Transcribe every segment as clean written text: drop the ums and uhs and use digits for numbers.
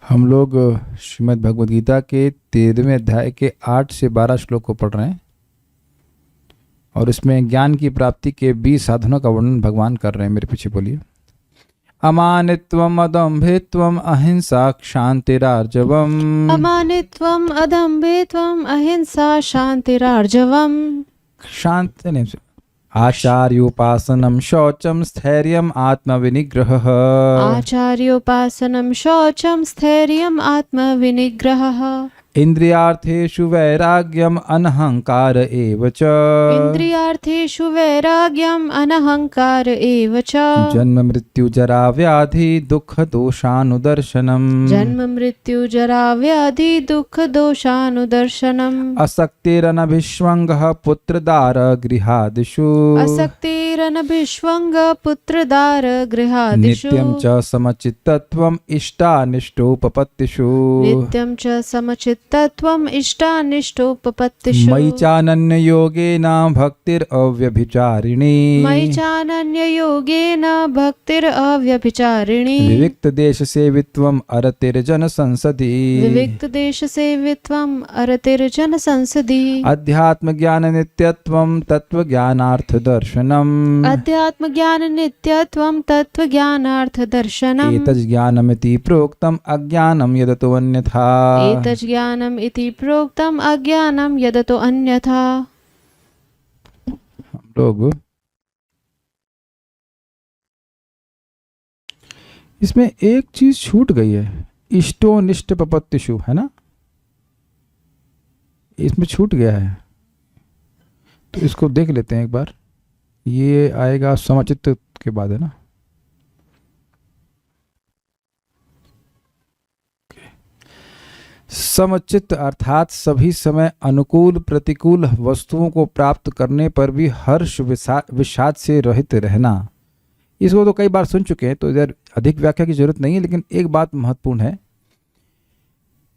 हम लोग श्रीमद् भगवद गीता के 13वें अध्याय के 8 से 12 श्लोक को पढ़ रहे हैं और इसमें ज्ञान की प्राप्ति के 20 साधनों का वर्णन भगवान कर रहे हैं। मेरे पीछे बोलिए। अमानित्वम अदम्भित्वम अहिंसा क्षांतिरार्जवम। अमानित्वम अदम्भित्वम अहिंसा शांतिरार्जवम। शांति नहीं से आचार्योपासनम शौचम स्थैर्यम आत्मविनिग्रहः। आचार्योपासनं शौचं स्थैर्यम् आत्मविनिग्रहः। इंद्रियार्थेषु वैराग्यम अनहंकार एव च। इन्द्रियार्थेषु वैराग्यम् अनहंकार एव च। जन्म मृत्यु जरा व्याधि दुख दोषानुदर्शनम। जन्म मृत्यु जरा व्याधि दुख दोषानुदर्शनम्। असक्तिरनभिष्वङ्गः पुत्रदार गृहादिषु। असक्तिरनभिष्वङ्ग पुत्रदार गृहादिषु। नित्यं च समचित्तत्वम् इष्टानिष्टोपपत्तिषु। नित्यं च समचित्तत्वम् इष्टानिष्टोपपत्तिषु। मयि चानन्ययोगेन भक्तिरव्यभिचारिणी। मयि चानन्ययोगेन भक्तिरव्यभिचारिणी। विविक्तदेशसेवित्वम् अरतिर्जनसंसदि। विविक्तदेशसेवित्वम् अरतिर्जनसंसदि। अध्यात्मज्ञाननित्यत्वं तत्त्वज्ञानार्थदर्शनम्। अध्यात्मज्ञाननित्यत्वं तत्त्वज्ञानार्थदर्शनम्। एतज्ज्ञानमिति प्रोक्तम् अज्ञानं यदतो अन्यथा। एतज्ज्ञानम् इति प्रोक्तम् अज्ञानं यदतो अन्यथा। हम लोग इसमें एक चीज छूट गई है, इष्टोनिष्ट पपत्तिषु, है ना, इसमें छूट गया है, तो इसको देख लेते हैं एक बार। ये आएगा समचित्त के बाद, है ना। समचित्त अर्थात सभी समय अनुकूल प्रतिकूल वस्तुओं को प्राप्त करने पर भी हर्ष विषाद से रहित रहना। इसको तो कई बार सुन चुके हैं, तो इधर अधिक व्याख्या की जरूरत नहीं है, लेकिन एक बात महत्वपूर्ण है।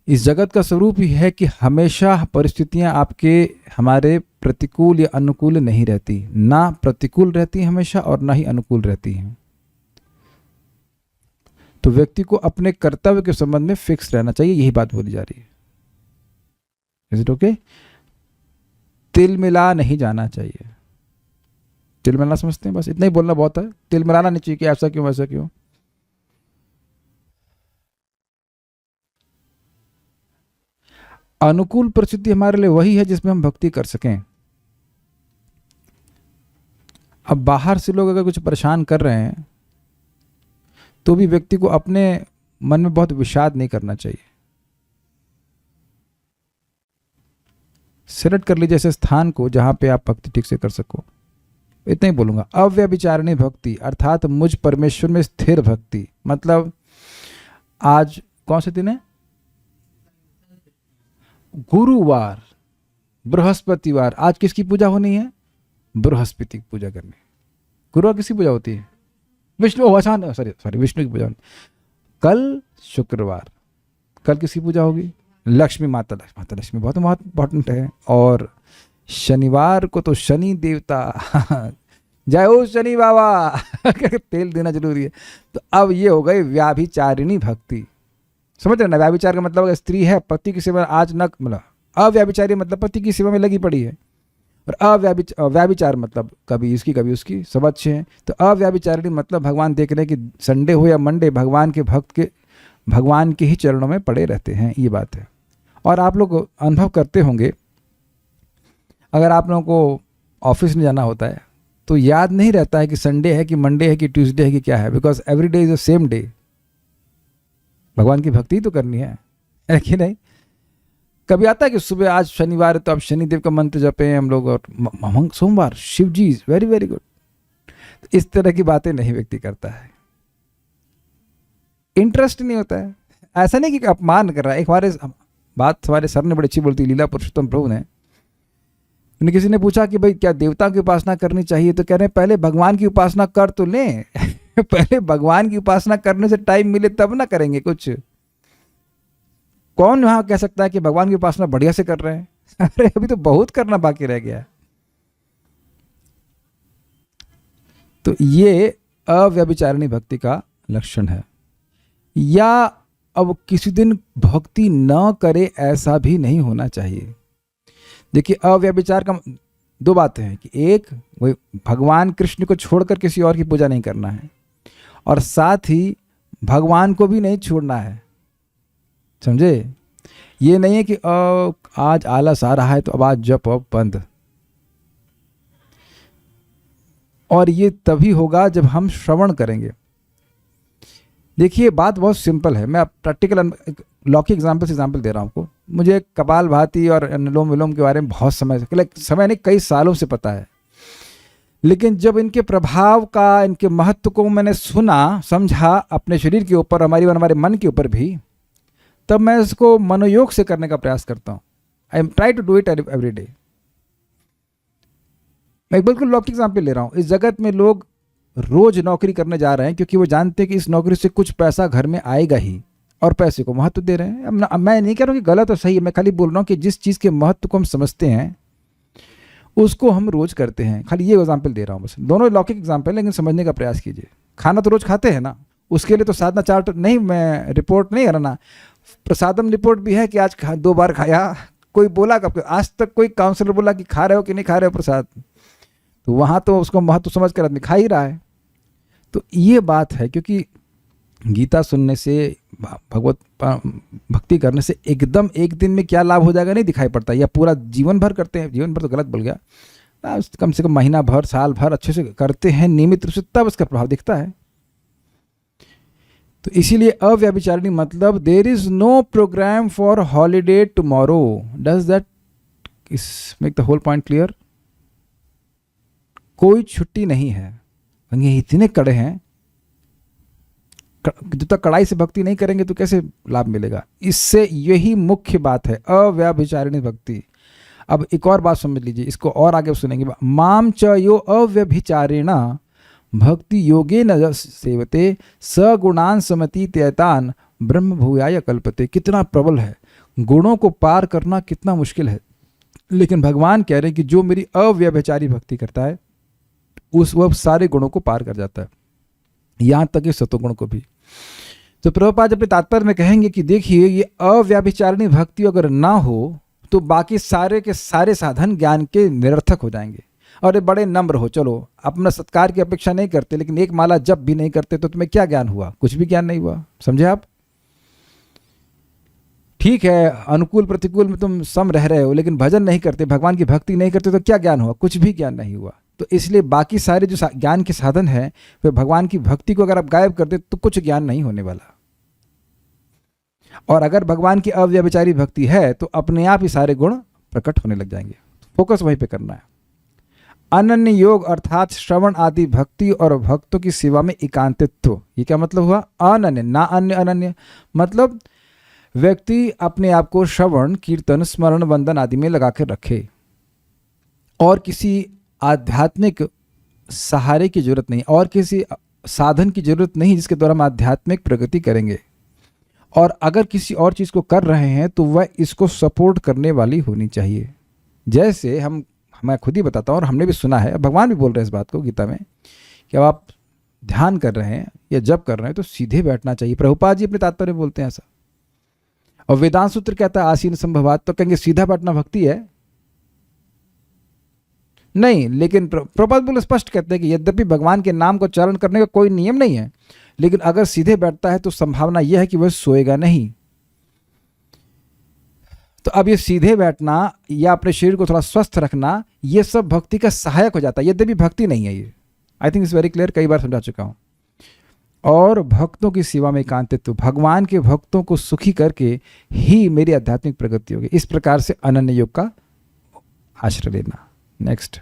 इस जगत का स्वरूप ही है कि हमेशा परिस्थितियां आपके हमारे प्रतिकूल या अनुकूल नहीं रहती, ना प्रतिकूल रहती हमेशा और ना ही अनुकूल रहती हैं। तो व्यक्ति को अपने कर्तव्य के संबंध में फिक्स रहना चाहिए, यही बात बोली जा रही है। Is it okay? तिल मिला नहीं जाना चाहिए। तिल मिलाना समझते हैं, बस इतना ही बोलना बहुत है। तिल मिलाना नहीं चाहिए कि ऐसा क्यों वैसा क्यों। अनुकूल परिस्थिति हमारे लिए वही है जिसमें हम भक्ति कर सकें। अब बाहर से लोग अगर कुछ परेशान कर रहे हैं तो भी व्यक्ति को अपने मन में बहुत विषाद नहीं करना चाहिए। सिलेक्ट कर लीजिए ऐसे स्थान को जहां पे आप भक्ति ठीक से कर सको। इतना ही बोलूंगा। अव्यभिचारिणी भक्ति अर्थात मुझ परमेश्वर में स्थिर भक्ति। मतलब आज कौन से दिन है? गुरुवार, बृहस्पतिवार। आज किसकी पूजा होनी है? बृहस्पति की पूजा करनी। गुरुवार किसकी पूजा होती है? विष्णु भगवान, सॉरी विष्णु की पूजा। कल शुक्रवार, कल किसकी पूजा होगी? लक्ष्मी माता। माता लक्ष्मी बहुत इंपॉर्टेंट है। और शनिवार को तो शनि देवता जय हो शनि बाबा तेल देना जरूरी है। तो अब ये हो गई व्याभिचारिणी भक्ति। समझ रहे ना? व्याभिचार का मतलब स्त्री है, पति की सेवा आज न, मतलब अव्याभिचारी मतलब पति की सेवा में लगी पड़ी है। और अव्याभिचार मतलब कभी इसकी कभी उसकी, सब अच्छे हैं। तो अव्याभिचारिणी मतलब भगवान देख रहे हैं कि संडे हो या मंडे भगवान के भक्त के भगवान के ही चरणों में पड़े रहते हैं, ये बात है। और आप लोग अनुभव करते होंगे, अगर आप लोगों को ऑफिस में जाना होता है तो याद नहीं रहता है कि संडे है कि मंडे है कि ट्यूसडे है कि क्या है, because every day is the same day. भगवान की भक्ति तो करनी है कि नहीं? कभी आता है कि सुबह आज शनिवार है तो अब शनिदेव का मंत्र जपे हम लोग, और सोमवार शिव जी, वेरी वेरी गुड। इस तरह की बातें नहीं व्यक्ति करता है, इंटरेस्ट नहीं होता है। ऐसा नहीं कि अपमान कर रहा है। एक हमारे सर ने बड़ी अच्छी बोलती, लीला पुरुषोत्तम प्रभु ने। उन्हें किसी ने पूछा कि भाई क्या देवता की उपासना करनी चाहिए, तो कह रहे हैं पहले भगवान की उपासना कर तो लें पहले भगवान की उपासना करने से टाइम मिले तब ना करेंगे कुछ। कौन वहां कह सकता है कि भगवान की उपासना बढ़िया से कर रहे हैं? अरे अभी तो बहुत करना बाकी रह गया है। तो ये अव्यभिचारिणी भक्ति का लक्षण है। या अब किसी दिन भक्ति न करे ऐसा भी नहीं होना चाहिए। देखिए अव्यभिचार का दो बातें हैं कि एक वही भगवान कृष्ण को छोड़कर किसी और की पूजा नहीं करना है, और साथ ही भगवान को भी नहीं छोड़ना है। समझे? ये नहीं है कि आज आलस आ रहा है तो अब आज जप अब बंद। और ये तभी होगा जब हम श्रवण करेंगे। देखिए बात बहुत सिंपल है, मैं प्रैक्टिकल लौकिक एग्जाम्पल दे रहा हूँ आपको। मुझे कपाल भाती और अनुलोम विलोम के बारे में बहुत समय नहीं कई सालों से पता है, लेकिन जब इनके प्रभाव का, इनके महत्व को मैंने सुना, समझा अपने शरीर के ऊपर, हमारे मन के ऊपर भी, तब मैं इसको मनोयोग से करने का प्रयास करता हूँ। I am try to do it every day. मैं बिल्कुल लौकिक एग्जाम्पल ले रहा हूँ। इस जगत में लोग रोज नौकरी करने जा रहे हैं क्योंकि वो जानते हैं कि इस नौकरी से कुछ पैसा घर में आएगा ही, और पैसे को महत्व दे रहे हैं। अब मैं नहीं कह रहा हूँ कि गलत और सही है, मैं खाली बोल रहा हूँ कि जिस चीज़ के महत्व को हम समझते हैं उसको हम रोज करते हैं। खाली ये एग्जाम्पल दे रहा हूँ बस। दोनों लौकिक एग्जाम्पल, लेकिन समझने का प्रयास कीजिए। खाना तो रोज खाते हैं ना, उसके लिए तो साधना चार्ट नहीं, मैं रिपोर्ट नहीं करना। प्रसादम रिपोर्ट भी है कि आज 2 बार खाया। कोई बोला कब? आज तक कोई काउंसलर बोला कि खा रहे हो कि नहीं खा रहे हो प्रसाद? तो वहाँ तो उसको महत्व समझ कर आदमी खा ही रहा है। तो ये बात है, क्योंकि गीता सुनने से, भगवत भक्ति करने से एकदम एक दिन में क्या लाभ हो जाएगा नहीं दिखाई पड़ता, या पूरा जीवन भर करते हैं, जीवन भर तो गलत बोल गया, कम से कम महीना भर, साल भर अच्छे से करते हैं नियमित रूप से, तब इसका प्रभाव दिखता है। तो इसीलिए अव्यभिचारिणी मतलब there is no programme for holiday tomorrow. Does that make the whole point clear? कोई छुट्टी नहीं है। ये इतने कड़े हैं, जब तक कड़ाई से भक्ति नहीं करेंगे तो कैसे लाभ मिलेगा? इससे यही मुख्य बात है, अव्यभिचारिणी भक्ति। अब एक और बात समझ लीजिए, इसको और आगे सुनेंगे। माम च यो अव्यभिचारेण भक्ति योगे न सेवते स गुणान समति त्यतान ब्रह्म भूयाय कल्पते। कितना प्रबल है, गुणों को पार करना कितना मुश्किल है, लेकिन भगवान कह रहे हैं कि जो मेरी अव्यभिचारी भक्ति करता है वह सारे गुणों को पार कर जाता है, यहाँ तक कि सतोगुण को भी। तो प्रभुपाद अपने तात्पर्य में कहेंगे कि देखिए, ये अव्यभिचारिणी भक्ति अगर ना हो तो बाकी सारे के सारे साधन ज्ञान के निरर्थक हो जाएंगे। और ये बड़े नम्र हो, चलो अपना सत्कार की अपेक्षा नहीं करते, लेकिन एक माला जब भी नहीं करते तो तुम्हें क्या ज्ञान हुआ? कुछ भी ज्ञान नहीं हुआ। समझे आप? ठीक है, अनुकूल प्रतिकूल में तुम सम रह रहे हो, लेकिन भजन नहीं करते, भगवान की भक्ति नहीं करते तो क्या ज्ञान हुआ? कुछ भी ज्ञान नहीं हुआ। तो इसलिए बाकी सारे जो ज्ञान के साधन हैं, वे भगवान की भक्ति को अगर आप गायब कर दे तो कुछ ज्ञान नहीं होने वाला। और अगर भगवान की अव्यभिचारी भक्ति है तो अपने आप ही सारे गुण प्रकट होने लग जाएंगे। फोकस वहीं पे करना है। अनन्य योग अर्थात श्रवण आदि भक्ति और भक्तों की सेवा में एकांतित्व। ये क्या मतलब हुआ? अनन्य, ना अन्य, अनन्य मतलब व्यक्ति अपने आप को श्रवण, कीर्तन, स्मरण, वंदन आदि में लगा कर रखे, और किसी आध्यात्मिक सहारे की जरूरत नहीं, और किसी साधन की जरूरत नहीं जिसके द्वारा हम आध्यात्मिक प्रगति करेंगे। और अगर किसी और चीज़ को कर रहे हैं तो वह इसको सपोर्ट करने वाली होनी चाहिए। जैसे मैं खुद ही बताता हूँ, और हमने भी सुना है, भगवान भी बोल रहे हैं इस बात को गीता में, कि अब आप ध्यान कर रहे हैं या जप कर रहे हैं तो सीधे बैठना चाहिए। प्रभुपाद जी अपने तात्पर्य में बोलते हैं ऐसा। और वेदांत सूत्र कहता है आसीन संभवात, तो कहेंगे सीधा बैठना भक्ति है? नहीं, लेकिन प्रभुपाद बोले स्पष्ट कहते हैं कि यद्यपि भगवान के नाम को चरण करने का कोई नियम नहीं है, लेकिन अगर सीधे बैठता है तो संभावना यह है कि वह सोएगा नहीं। तो अब ये सीधे बैठना या अपने शरीर को थोड़ा स्वस्थ रखना, ये सब भक्ति का सहायक हो जाता है, यद्यपि भक्ति नहीं है ये। I think it's very clear, कई बार समझा चुका हूँ। और भक्तों की सेवा में एकांतित्व, भगवान के भक्तों को सुखी करके ही मेरी आध्यात्मिक प्रगति होगी। इस प्रकार से अनन्य योग का आश्रय लेना। नेक्स्ट,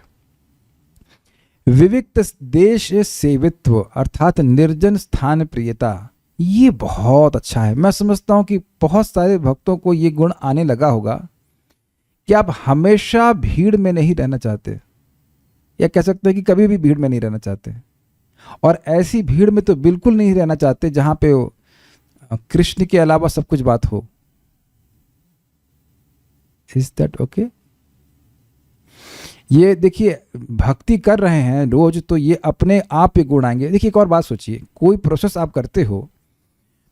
विविक्त देश सेवित्व अर्थात निर्जन स्थान प्रियता। ये बहुत अच्छा है। मैं समझता हूं कि बहुत सारे भक्तों को ये गुण आने लगा होगा कि आप हमेशा भीड़ में नहीं रहना चाहते, या कह सकते हैं कि कभी भी भीड़ में नहीं रहना चाहते, और ऐसी भीड़ में तो बिल्कुल नहीं रहना चाहते जहां पे कृष्ण के अलावा सब कुछ बात हो। Is that okay? ये देखिए, भक्ति कर रहे हैं रोज तो ये अपने आप पे गुण आएंगे। देखिए एक और बात सोचिए, कोई प्रोसेस आप करते हो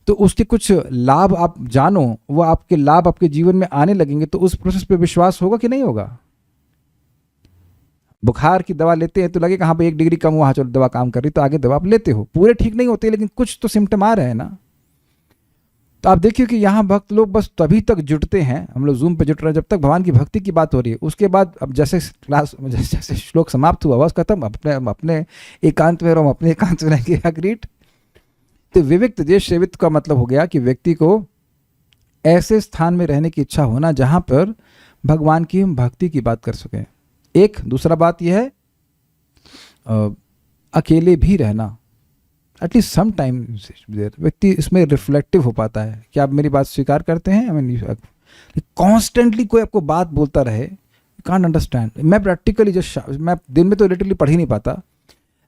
तो उसके कुछ लाभ आप जानो, वो आपके लाभ आपके जीवन में आने लगेंगे, तो उस प्रोसेस पे विश्वास होगा कि नहीं होगा? बुखार की दवा लेते हैं तो लगे कहाँ पे 1 डिग्री कम हुआ, चलो दवा काम कर रही, तो आगे दवा आप लेते हो, पूरे ठीक नहीं होते लेकिन कुछ तो सिम्टम आ रहे हैं ना। तो आप देखिए कि यहाँ भक्त लोग बस तभी तक जुटते हैं, हम लोग जूम पे जुट रहे हैं, जब तक भगवान की भक्ति की बात हो रही है। उसके बाद अब जैसे क्लास जैसे श्लोक समाप्त हुआ, बस खत्म, अपने एकांत में रहो, अपने एकांत में रहेंगे, अग्रीड। तो विविक्त देश सेवित्व का मतलब हो गया कि व्यक्ति को ऐसे स्थान में रहने की इच्छा होना जहाँ पर भगवान की हम भक्ति की बात कर सकें। एक दूसरा बात यह है अकेले भी रहना, एटलीस्ट सम टाइम व्यक्ति इसमें रिफ्लेक्टिव हो पाता है। क्या आप मेरी बात स्वीकार करते हैं? आई मीन कॉन्स्टेंटली कोई आपको बात बोलता रहे, कांट अंडरस्टैंड। मैं प्रैक्टिकली जस्ट, मैं दिन में तो लिटरली पढ़ ही नहीं पाता,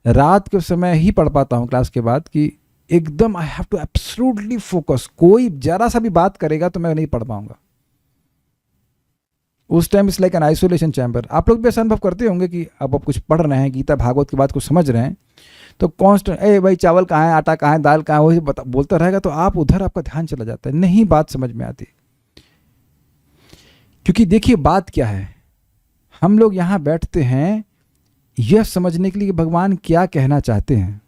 रात के समय ही पढ़ पाता हूँ क्लास के बाद, कि एकदम I have to absolutely focus. कोई जरा सा भी बात करेगा तो मैं नहीं पढ़ पाऊंगा। उस time it's like an isolation chamber. आप लोग भी ऐसा अनुभव करते होंगे कि अब आप कुछ पढ़ रहे हैं, गीता भागवत की बात को समझ रहे हैं, तो कॉन्स्टेंट ए भाई चावल कहाँ है, आटा कहाँ है, दाल कहाँ है, वही बोलता रहेगा, तो आप उधर आपका ध्यान चला जाता है, नहीं बात समझ में आती। क्योंकि देखिए बात क्या है, हम लोग यहाँ बैठते हैं यह समझने के लिए कि भगवान क्या कहना चाहते हैं,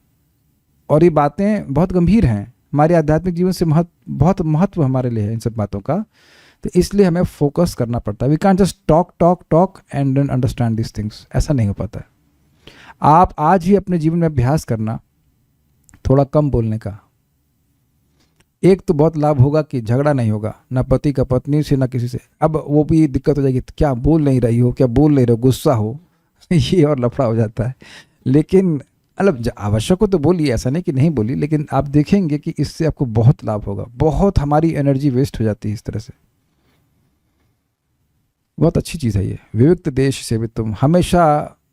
और ये बातें बहुत गंभीर हैं, हमारे आध्यात्मिक जीवन से बहुत महत्व हमारे लिए है इन सब बातों का। तो इसलिए हमें फोकस करना पड़ता है। We can't just talk and don't understand this things, ऐसा नहीं हो पाता है। आप आज ही अपने जीवन में अभ्यास करना थोड़ा कम बोलने का। एक तो बहुत लाभ होगा कि झगड़ा नहीं होगा, ना पति का पत्नी से, ना किसी से। अब वो भी दिक्कत हो जाएगी, क्या बोल नहीं रही हो, क्या बोल नहीं रहे हो, गुस्सा हो ये और लफड़ा हो जाता है। लेकिन मतलब आवश्यक हो तो बोलिए, ऐसा नहीं कि नहीं बोली, लेकिन आप देखेंगे कि इससे आपको बहुत लाभ होगा। बहुत हमारी एनर्जी वेस्ट हो जाती है इस तरह से। बहुत अच्छी चीज़ है ये विविक्त देश सेवित्व। हमेशा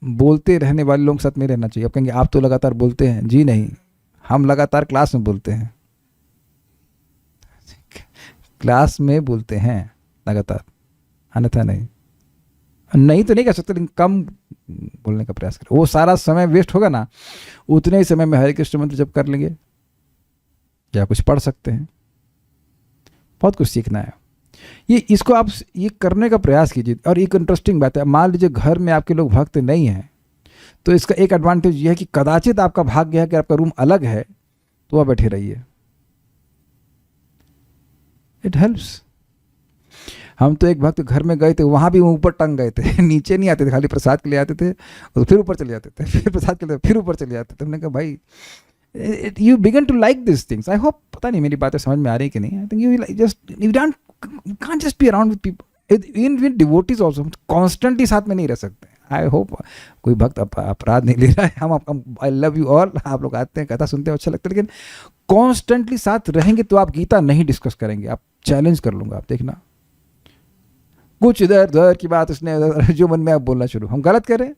बोलते रहने वाले लोगों के साथ में रहना चाहिए। आप कहेंगे आप तो लगातार बोलते हैं, जी नहीं, हम लगातार क्लास में बोलते हैं, क्लास में बोलते हैं लगातार, अन्यथा नहीं तो नहीं कह सकते, लेकिन कम बोलने का प्रयास करें। वो सारा समय वेस्ट होगा ना, उतने ही समय में हरे कृष्ण मंत्र जप कर लेंगे या कुछ पढ़ सकते हैं। बहुत कुछ सीखना है। ये इसको आप ये करने का प्रयास कीजिए। और एक इंटरेस्टिंग बात है, मान लीजिए घर में आपके लोग भक्त नहीं हैं, तो इसका एक एडवांटेज ये है कि कदाचित आपका भाग्य है कि आपका रूम अलग है, तो वहाँ बैठे रहिए, इट हेल्प्स। हम तो एक भक्त घर में गए थे, वहाँ भी ऊपर टंग गए थे नीचे नहीं आते थे, खाली प्रसाद के लिए आते थे और फिर ऊपर चले जाते थे, फिर प्रसाद के लिए फिर ऊपर चले जाते थे। हमने कहा भाई you began to like this things. I hope, पता नहीं मेरी बातें समझ में आ रही कि नहीं। I think you can't just be around with people, even with devotees also, constantly साथ में नहीं रह सकते। आई होप कोई भक्त अपराध नहीं ले रहा है। हम आई लव यू ऑल, आप लोग आते हैं, कथा सुनते हैं, अच्छा लगता है, लेकिन कॉन्स्टेंटली साथ रहेंगे तो आप गीता नहीं डिस्कस करेंगे। आप चैलेंज कर लूंगा, आप देखना, कुछ इधर उधर की बात उसने जो मन में आप बोलना शुरू, हम गलत करें।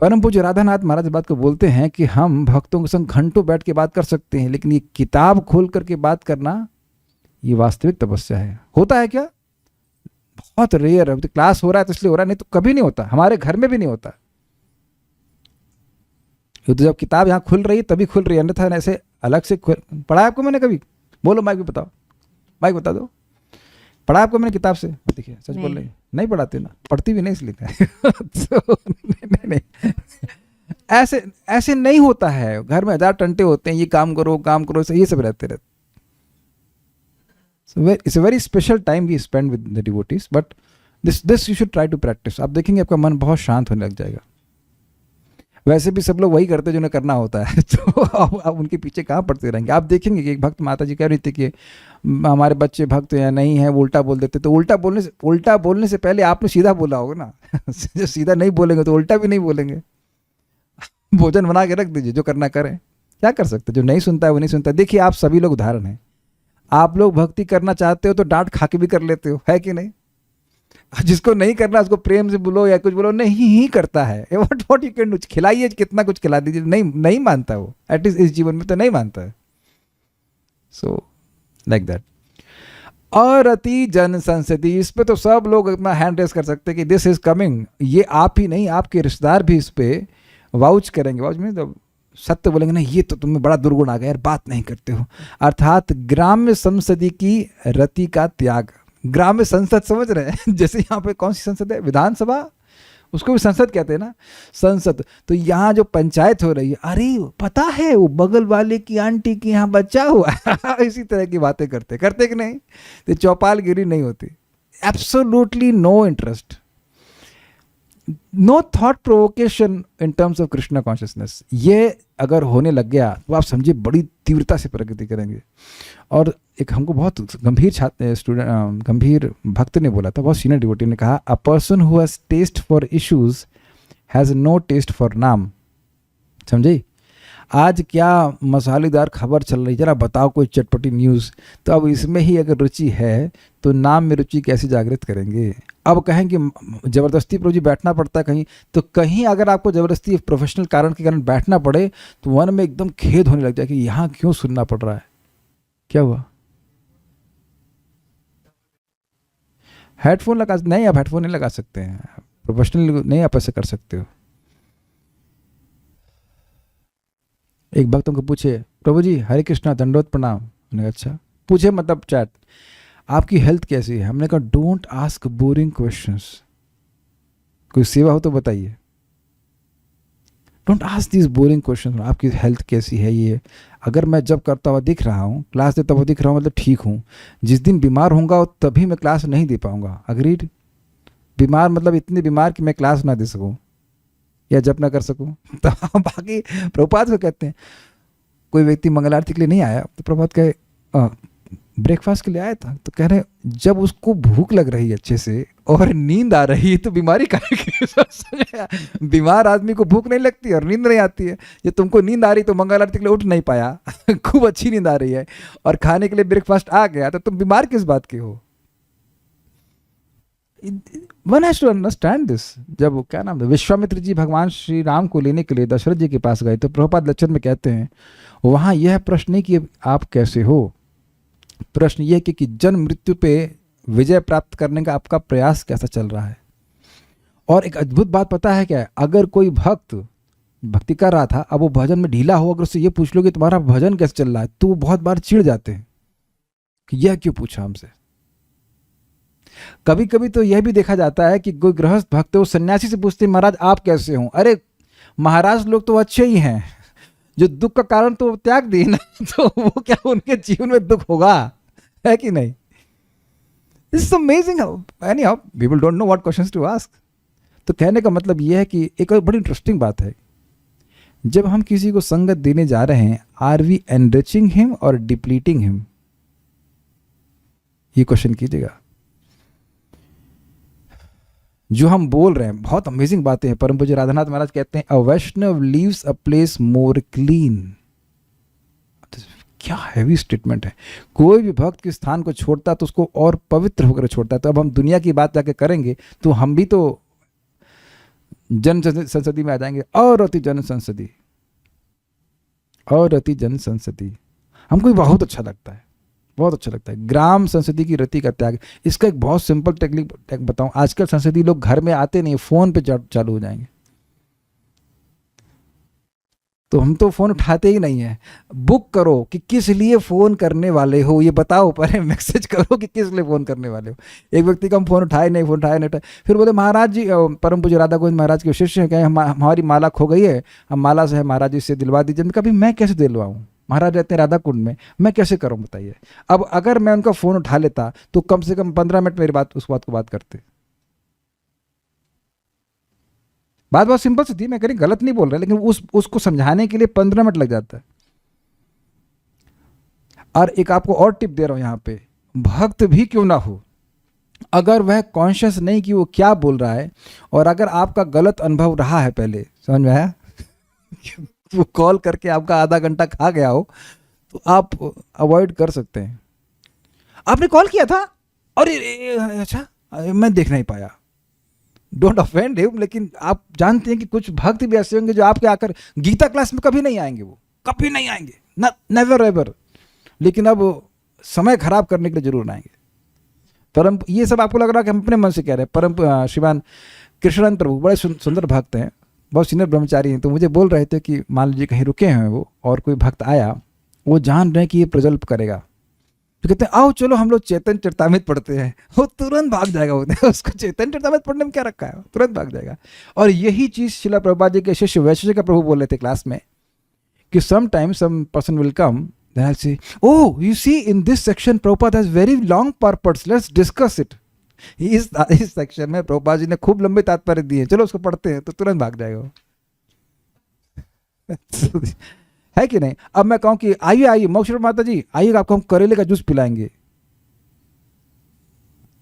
परम पूज्य राधानाथ महाराज बात को बोलते हैं कि हम भक्तों के संग घंटों बैठ के बात कर सकते हैं, लेकिन ये किताब खोल करके बात करना, ये वास्तविक तपस्या है। होता है क्या? बहुत रेयर है। तो क्लास हो रहा है तो इसलिए हो रहा है, नहीं तो कभी नहीं होता, हमारे घर में भी नहीं होता। तो जब किताब यहाँ खुल रही है तभी खुल रही है, अन्यथा ऐसे अलग से पढ़ा है आपको मैंने कभी? बोलो माइक भी बताओ, माइक बता दो, पढ़ा आपको मैंने किताब से? देखिए सच बोल रही, नहीं पढ़ाते ना, पढ़ती भी नहीं इसलिए तो नहीं ऐसे नहीं होता है। घर में 1000 टंटे होते हैं, ये काम करो ये सब रहते रहते। So it's a very special time we spend with the devotees, but this you should try to practice. आप देखेंगे आपका मन बहुत शांत होने लग जाएगा। वैसे भी सब लोग वही करते हैं जो उन्हें करना होता है, तो आप उनके पीछे कहाँ पड़ते रहेंगे। आप देखेंगे कि एक भक्त माता जी कह रही थी कि हमारे बच्चे भक्त या नहीं है, वो उल्टा बोल देते। तो उल्टा बोलने से पहले आपने सीधा बोला होगा ना जो सीधा नहीं बोलेंगे तो उल्टा भी नहीं बोलेंगे। भोजन बना के रख दीजिए, जो करना करें, क्या कर सकते। जो नहीं सुनता है वो नहीं सुनता। देखिए आप सभी लोग उदाहरण हैं। आप लोग भक्ति करना चाहते हो तो डांट खा के भी कर लेते हो, है कि नहीं? जिसको नहीं करना उसको प्रेम से बोलो या कुछ बोलो, नहीं ही करता है। व्हाट यू कैन डू, खिलाइए, कितना कुछ खिला दीजिए, नहीं मानता वो, एटलीस्ट इस जीवन में तो नहीं मानता है। So like that. और अति जन संसदी, इस पे तो सब लोग अपना हैंड रेस कर सकते हैं कि दिस इज कमिंग। ये आप ही नहीं, आपके रिश्तेदार भी इस पे वाउच करेंगे। वाउच मीन सत्य बोलेंगे ना, ये तो तुम्हें बड़ा दुर्गुण आ गया यार, बात नहीं करते हो। अर्थात ग्राम्य संसदी की रति का त्याग। ग्राम्य संसद समझ रहे हैं जैसे यहाँ पे कौन सी संसद है, विधानसभा, उसको भी संसद कहते हैं ना, संसद। तो यहाँ जो पंचायत हो रही है, अरे पता है वो बगल वाले की आंटी के यहाँ बच्चा हुआ इसी तरह की बातें करते कि नहीं, तो चौपालगिरी नहीं होती। Absolutely no interest, no thought provocation in terms of Krishna consciousness. ये अगर होने लग गया तो आप समझिए बड़ी तीव्रता से प्रगति करेंगे। और एक हमको बहुत गंभीर छात्र स्टूडेंट, गंभीर भक्त ने बोला था, बहुत सीनियर डिवोटी ने कहा, a person who has taste for issues has no taste for नाम। समझे? आज क्या मसालेदार खबर चल रही, जरा बताओ कोई चटपटी न्यूज़। तो अब इसमें ही अगर रुचि है तो नाम में रुचि कैसे जागृत करेंगे। अब कहें कि ज़बरदस्ती प्रभु जी बैठना पड़ता है कहीं, तो कहीं अगर आपको ज़बरदस्ती प्रोफेशनल कारण के कारण बैठना पड़े तो मन में एकदम खेद होने लग जाए कि यहाँ क्यों सुनना पड़ रहा है, क्या हुआ। हेडफोन लगा नहीं, आप हेडफोन नहीं लगा सकते हैं, प्रोफेशनल नहीं आप ऐसे कर सकते हो। एक भक्त उनको पूछे, प्रभु जी हरे कृष्णा दंडोत प्रणाम। हमने कहा अच्छा। पूछे मतलब चैट, आपकी हेल्थ कैसी है। हमने कहा डोंट आस्क बोरिंग क्वेश्चंस, कोई सेवा हो तो बताइए। Don't ask this boring questions, आपकी हेल्थ कैसी है। ये अगर मैं जब करता हुआ दिख रहा हूँ, क्लास देता हुआ दिख रहा हूँ, मतलब ठीक हूँ। जिस दिन बीमार होऊंगा तभी मैं क्लास नहीं दे पाऊंगा। अग्रीड? बीमार मतलब इतने बीमार कि मैं क्लास ना दे सकूँ या जप ना कर सकूं। तो बाकी प्रभुपाद को कहते हैं, कोई व्यक्ति मंगल आरती के लिए नहीं आया तो प्रभुपाद कहे ब्रेकफास्ट के लिए आया था, तो कह रहे जब उसको भूख लग रही है अच्छे से और नींद आ रही है तो बीमारी काहे की। बीमार आदमी को भूख नहीं लगती और नींद नहीं आती है। ये तुमको नींद आ रही तो मंगल आरती के लिए उठ नहीं पाया खूब अच्छी नींद आ रही है और खाने के लिए ब्रेकफास्ट आ गया, तो तुम बीमार किस बात के हो। One has to understand this. जब क्या नाम है, विश्वामित्र जी भगवान श्री राम को लेने के लिए दशरथ जी के पास गए तो प्रभुपाद लक्षण में कहते हैं, वहाँ यह प्रश्न नहीं कि आप कैसे हो, प्रश्न यह कि जन्म मृत्यु पे विजय प्राप्त करने का आपका प्रयास कैसा चल रहा है। और एक अद्भुत बात पता है क्या है, अगर कोई भक्त भक्ति कर रहा था, अब वो भजन में ढीला हो, अगर उससे ये पूछ लो कि तुम्हारा भजन कैसे चल रहा है, तो वो बहुत बार चिढ़ जाते हैं कि यह क्यों पूछा हमसे। कभी कभी तो यह भी देखा जाता है कि कोई गृहस्थ भक्त है, वो सन्यासी से पूछते हैं महाराज आप कैसे हो। अरे महाराज लोग तो अच्छे ही हैं, जो दुख का कारण तो त्याग दिए ना, तो वो क्या उनके जीवन में दुख होगा, है कि नहीं। This is amazing. Anyhow people don't know what questions to ask. तो कहने का मतलब यह है कि एक और बड़ी इंटरेस्टिंग बात है, जब हम किसी को संगत देने जा रहे हैं, आर वी एनरिचिंग हिम और डिप्लीटिंग हिम, ये क्वेश्चन कीजिएगा। जो हम बोल रहे हैं, बहुत अमेजिंग बातें हैं। परम पूज्य राधानाथ महाराज कहते हैं, a Vaishnava leaves a place more clean. क्या हैवी स्टेटमेंट है। कोई भी भक्त के स्थान को छोड़ता है तो उसको और पवित्र होकर छोड़ता है। तो अब हम दुनिया की बात जाके करेंगे तो हम भी तो जन संसदी में आ जाएंगे। और अति जन संसदी, और अति जन संसदी हमको बहुत अच्छा लगता है, बहुत अच्छा लगता है। ग्राम संसदी की रति का त्याग, इसका एक बहुत सिंपल टेक्निक बताऊं। आजकल संसदी लोग घर में आते नहीं, फोन पे चालू हो जाएंगे। तो हम तो फोन उठाते ही नहीं है। बुक करो कि किस लिए फोन करने वाले हो, ये बताओ, पहले मैसेज करो कि किस लिए फोन करने वाले हो। एक व्यक्ति का हम फोन उठाए नहीं, फिर बोले महाराज जी, परम पूज्य राधा गोविंद महाराज के शिष्य हैं, हमारी माला खो गई है, हम माला से है, महाराज जी से दिलवा दीजिए। कभी मैं कैसे दिलवाऊँ, महाराज रहते हैं राधा कुंड में, मैं कैसे करूं बताइए। अब अगर मैं उनका फोन उठा लेता तो कम से कम 15 मिनट मेरी बात, उस बात को बात करते। बात बहुत सिंपल सी थी, मैं कहीं गलत नहीं बोल रहा, लेकिन उसको समझाने के लिए 15 मिनट लग जाता है। और एक आपको और टिप दे रहा हूं यहां पे, भक्त भी क्यों ना हो, अगर वह कॉन्शियस नहीं कि वो क्या बोल रहा है, और अगर आपका गलत अनुभव रहा है पहले, समझ में आया वो कॉल करके आपका आधा घंटा खा गया हो, तो आप अवॉइड कर सकते हैं। आपने कॉल किया था और अच्छा मैं देख नहीं पाया, डोंट ऑफेंड हिम। लेकिन आप जानते हैं कि कुछ भक्त भी ऐसे होंगे जो आपके आकर गीता क्लास में कभी नहीं आएंगे, वो कभी नहीं आएंगे, नेवर एवर, लेकिन अब समय खराब करने के लिए जरूर आएंगे। परम, ये सब आपको लग रहा है कि हम अपने मन से कह रहे हैं। परम श्रीमान कृष्णानंद प्रभु बड़े सुंदर भक्त हैं, बहुत सीनियर ब्रह्मचारी हैं, तो मुझे बोल रहे थे कि मान लीजिए कहीं रुके हैं वो और कोई भक्त आया, वो जान रहे हैं कि ये प्रजल्प करेगा, तो कहते हैं आओ चलो हम लोग चैतन्य चरितामृत पढ़ते हैं। वो तुरंत भाग जाएगा, बोलते हैं उसको चैतन्य चरितामृत पढ़ने में क्या रखा है, तुरंत भाग जाएगा। और यही चीज़ श्रील प्रभुपाद जी के शिष्य वैशिष्ट का प्रभु बोल रहे थे क्लास में कि some time some person will come, then I'll say, oh, you see in this section Prabhupada has very long purports, let's discuss it. इस सेक्शन में प्रभुपाद जी ने खूब लंबे तात्पर्य दिए, चलो उसको पढ़ते हैं, तो तुरंत भाग जाएगा वो। है कि नहीं? अब मैं कहूं कि आइए आइए मोक्ष माता जी आइए, आपको हम करेले का जूस पिलाएंगे,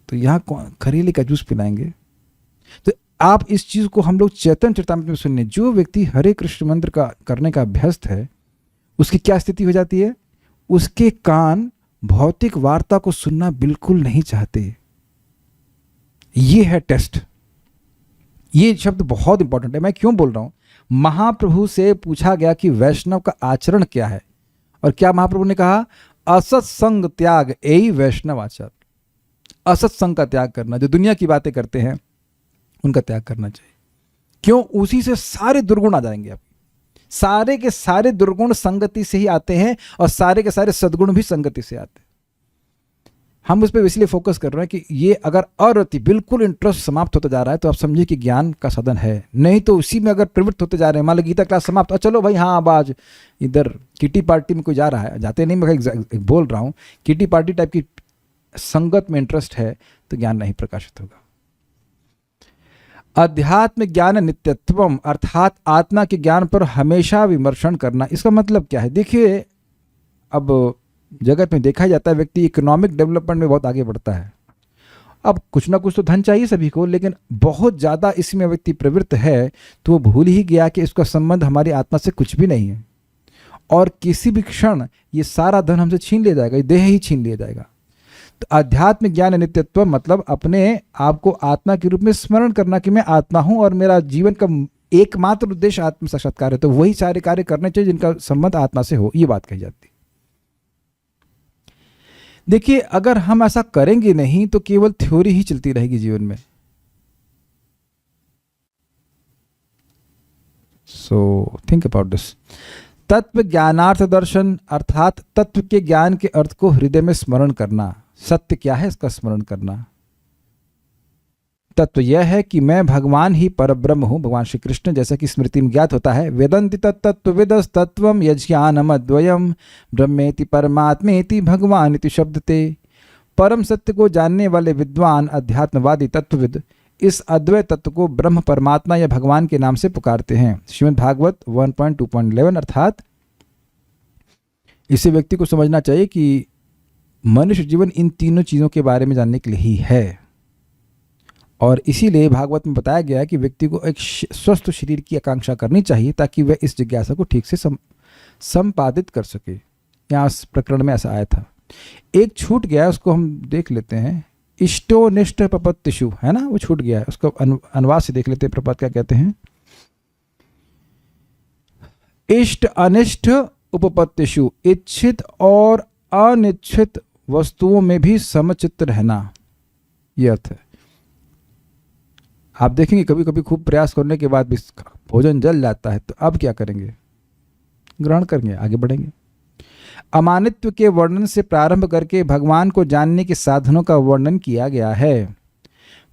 तो यहाँ कौन करेले का जूस पिलाएंगे? तो आप इस चीज को हम लोग चैतन्य चरितामृत में सुनने, जो व्यक्ति हरे कृष्ण मंत्र का करने का अभ्यस्त है, उसकी क्या स्थिति हो जाती है? उसके कान भौतिक वार्ता को सुनना बिल्कुल नहीं चाहते। ये है टेस्ट। ये शब्द बहुत इंपॉर्टेंट है। मैं क्यों बोल रहा हूं? महाप्रभु से पूछा गया कि वैष्णव का आचरण क्या है, और क्या महाप्रभु ने कहा? असत्संग त्याग यही वैष्णव आचार। असत्संग का त्याग करना, जो दुनिया की बातें करते हैं उनका त्याग करना चाहिए। क्यों? उसी से सारे दुर्गुण आ जाएंगे। आप सारे के सारे दुर्गुण संगति से ही आते हैं, और सारे के सारे सद्गुण भी संगति से आते हैं। हम उस पर इसलिए फोकस कर रहे हैं कि ये अगर अरति बिल्कुल इंटरेस्ट समाप्त होता जा रहा है, तो आप समझिए कि ज्ञान का साधन है। नहीं तो उसी में अगर प्रवृत्त होते जा रहे हैं, मान लो गीता क्लास समाप्त, चलो भाई हाँ अब आज इधर किटी पार्टी में कोई जा रहा है, जाते नहीं, मैं बोल रहा हूँ किटी पार्टी टाइप की संगत में इंटरेस्ट है, तो ज्ञान नहीं प्रकाशित होगा। अध्यात्म ज्ञान नित्यत्वम, अर्थात आत्मा के ज्ञान पर हमेशा विमर्शन करना। इसका मतलब क्या है? देखिए, अब जगत में देखा जाता है व्यक्ति इकोनॉमिक डेवलपमेंट में बहुत आगे बढ़ता है। अब कुछ ना कुछ तो धन चाहिए सभी को, लेकिन बहुत ज़्यादा इसमें व्यक्ति प्रवृत्त है, तो वो भूल ही गया कि इसका संबंध हमारी आत्मा से कुछ भी नहीं है, और किसी भी क्षण ये सारा धन हमसे छीन लिया जाएगा, ये देह ही छीन लिया जाएगा। तो आध्यात्मिक ज्ञान नित्यत्व मतलब अपने आप को आत्मा के रूप में स्मरण करना कि मैं आत्मा हूं और मेरा जीवन का एकमात्र उद्देश्य आत्म साक्षात्कार है। तो वही सारे कार्य करने चाहिए जिनका संबंध आत्मा से हो, ये बात कही जाती। देखिए, अगर हम ऐसा करेंगे नहीं तो केवल थ्योरी ही चलती रहेगी जीवन में। So think about this. तत्व ज्ञानार्थ दर्शन, अर्थात तत्व के ज्ञान के अर्थ को हृदय में स्मरण करना। सत्य क्या है इसका स्मरण करना? तत्व यह है कि मैं भगवान ही परब्रह्म हूं, भगवान श्री कृष्ण, जैसा कि स्मृति में ज्ञात होता है। वेदन्ति तत्त्वविदस् तत्त्वम् यज्ञानमद्वयम् ब्रह्मेति परमात्मेति भगवान इति शब्दते। परम सत्य को जानने वाले विद्वान अध्यात्मवादी तत्वविद इस अद्वैत तत्व को ब्रह्म परमात्मा या भगवान के नाम से पुकारते हैं। श्रीमद् भागवत 1.2.11। अर्थात इसे व्यक्ति को समझना चाहिए कि मनुष्य जीवन इन तीनों चीज़ों के बारे में जानने के लिए ही है, और इसीलिए भागवत में बताया गया है कि व्यक्ति को एक स्वस्थ शरीर की आकांक्षा करनी चाहिए ताकि वह इस जिज्ञासा को ठीक से संपादित कर सके। यहाँ इस प्रकरण में ऐसा आया था। एक छूट गया है, उसको हम देख लेते हैं। इष्टो निष्ठ प्रपत्तिषु, है ना, वो छूट गया है, उसको अनुवाद से देख लेते हैं। प्रपत्ति क्या कहते हैं? इष्ट अनिष्ट उपपत्तिषु, इच्छित और अनिच्छित वस्तुओं में भी समचित्त रहना, यह अर्थ है। आप देखेंगे कभी कभी खूब प्रयास करने के बाद भी भोजन जल जाता है, तो अब क्या करेंगे? ग्रहण करेंगे, आगे बढ़ेंगे। अमानित्व के वर्णन से प्रारंभ करके भगवान को जानने के साधनों का वर्णन किया गया है।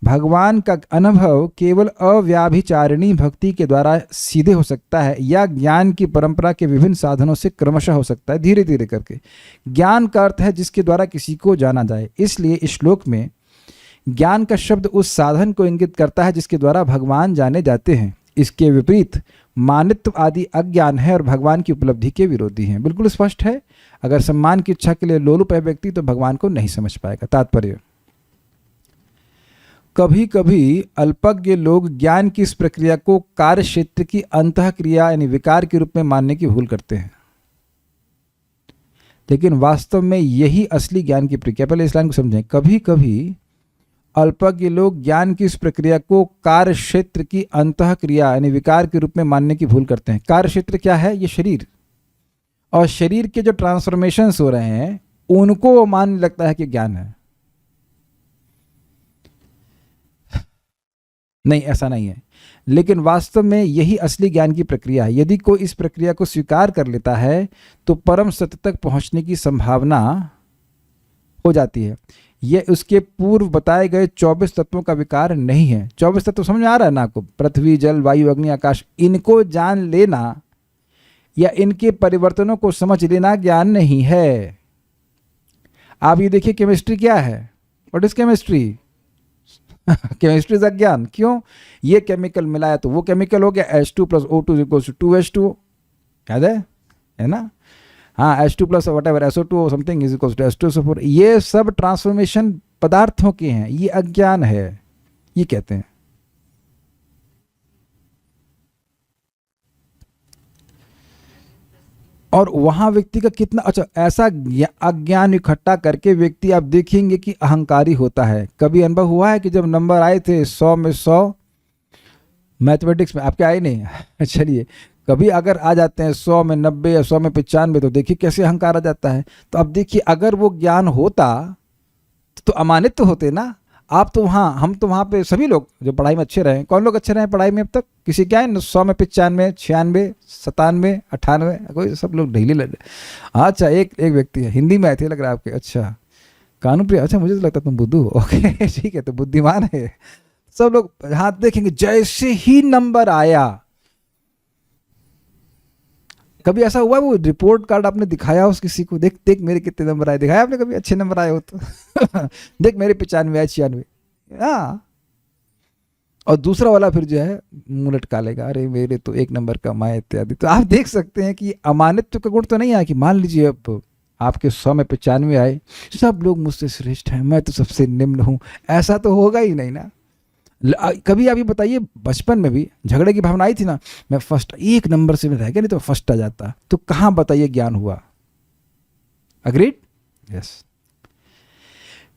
भगवान का अनुभव केवल अव्याभिचारिणी भक्ति के द्वारा सीधे हो सकता है, या ज्ञान की परंपरा के विभिन्न साधनों से क्रमशः हो सकता है, धीरे धीरे करके। ज्ञान का अर्थ है जिसके द्वारा किसी को जाना जाए, इसलिए इस श्लोक में ज्ञान का शब्द उस साधन को इंगित करता है जिसके द्वारा भगवान जाने जाते हैं। इसके विपरीत मानित्व आदि अज्ञान है और भगवान की उपलब्धि के विरोधी हैं। बिल्कुल स्पष्ट है। अगर सम्मान की इच्छा के लिए लोलुप है व्यक्ति, तो भगवान को नहीं समझ पाएगा। तात्पर्य, कभी कभी अल्पज्ञ लोग ज्ञान की इस प्रक्रिया को कार्य क्षेत्र की अंतःक्रिया यानी विकार के रूप में मानने की भूल करते हैं, लेकिन वास्तव में यही असली ज्ञान की प्रक्रिया। पहले इस लाइन को समझें। कभी कभी अल्पज्ञ लोग ज्ञान की इस प्रक्रिया को कार्य क्षेत्र की अंतःक्रिया यानी विकार के रूप में मानने की भूल करते हैं। कार्य क्षेत्र क्या है? ये शरीर, और शरीर के जो ट्रांसफॉर्मेशंस हो रहे हैं उनको वो मानने लगता है कि ज्ञान है। नहीं, ऐसा नहीं है। लेकिन वास्तव में यही असली ज्ञान की प्रक्रिया है। यदि कोई इस प्रक्रिया को स्वीकार कर लेता है तो परम सत्य तक पहुंचने की संभावना हो जाती है। यह उसके पूर्व बताए गए 24 तत्वों का विकार नहीं है। 24 तत्व समझ में आ रहा है ना आपको? पृथ्वी, जल, वायु, अग्नि, आकाश। इनको जान लेना या इनके परिवर्तनों को समझ लेना ज्ञान नहीं है। आप ये देखिए, केमिस्ट्री क्या है? What is chemistry? Chemistry is अज्ञान। क्यों? ये केमिकल मिलाया तो वो केमिकल हो गया, H2 + O2 = 2H2। याद है ना? हाँ, H2 + whatever SO2 something is equal to H2SO4। ये सब ट्रांसफॉर्मेशन पदार्थों के हैं, ये अज्ञान है, ये कहते हैं। और वहां व्यक्ति का कितना अच्छा ऐसा अज्ञान इकट्ठा करके व्यक्ति आप देखेंगे कि अहंकारी होता है। कभी अनुभव हुआ है कि जब नंबर आए थे 100 में 100 मैथमेटिक्स में, आपके आए नहीं? चलिए, कभी अगर आ जाते हैं 100 में 90 या 100 में 95, तो देखिए कैसे अहंकार आ जाता है। तो अब देखिए, अगर वो ज्ञान होता तो अमानित तो होते ना आप। तो वहाँ हम तो वहाँ पे सभी लोग जो पढ़ाई में अच्छे रहे, कौन लोग अच्छे रहे पढ़ाई में अब तक? किसी क्या है 100 में 95, 96, 97, 98, कोई सब लोग ढीले लगे। अच्छा, एक व्यक्ति है, हिंदी में आए थे लग रहा है आपके। अच्छा, कानून प्रिय। अच्छा, मुझे तो लगता तुम बुद्धू हो। ओके ठीक है, तो बुद्धिमान है। सब लोग हाथ देखेंगे, जैसे ही नंबर आया। कभी ऐसा हुआ वो रिपोर्ट कार्ड आपने दिखाया उस किसी को, देख देख मेरे कितने नंबर आए? दिखाया आपने कभी अच्छे नंबर आए हो तो? देख मेरे 95 आए, 96। हाँ, और दूसरा वाला फिर जो है मुंह लटका लेगा, अरे मेरे तो 1 नंबर कम आए इत्यादि। तो आप देख सकते हैं कि अमानित्व का गुण तो नहीं आया कि मान लीजिए अब आपके 100 में 95 आए, सब लोग मुझसे श्रेष्ठ हैं, मैं तो सबसे निम्न हूँ। ऐसा तो होगा ही नहीं ना। कभी आप ये बताइए, बचपन में भी झगड़े की भावना आई थी ना, मैं फर्स्ट 1 नंबर से मैं रह गया, नहीं तो फर्स्ट आ जाता। तो कहाँ बताइए ज्ञान हुआ? अग्रीड? यस।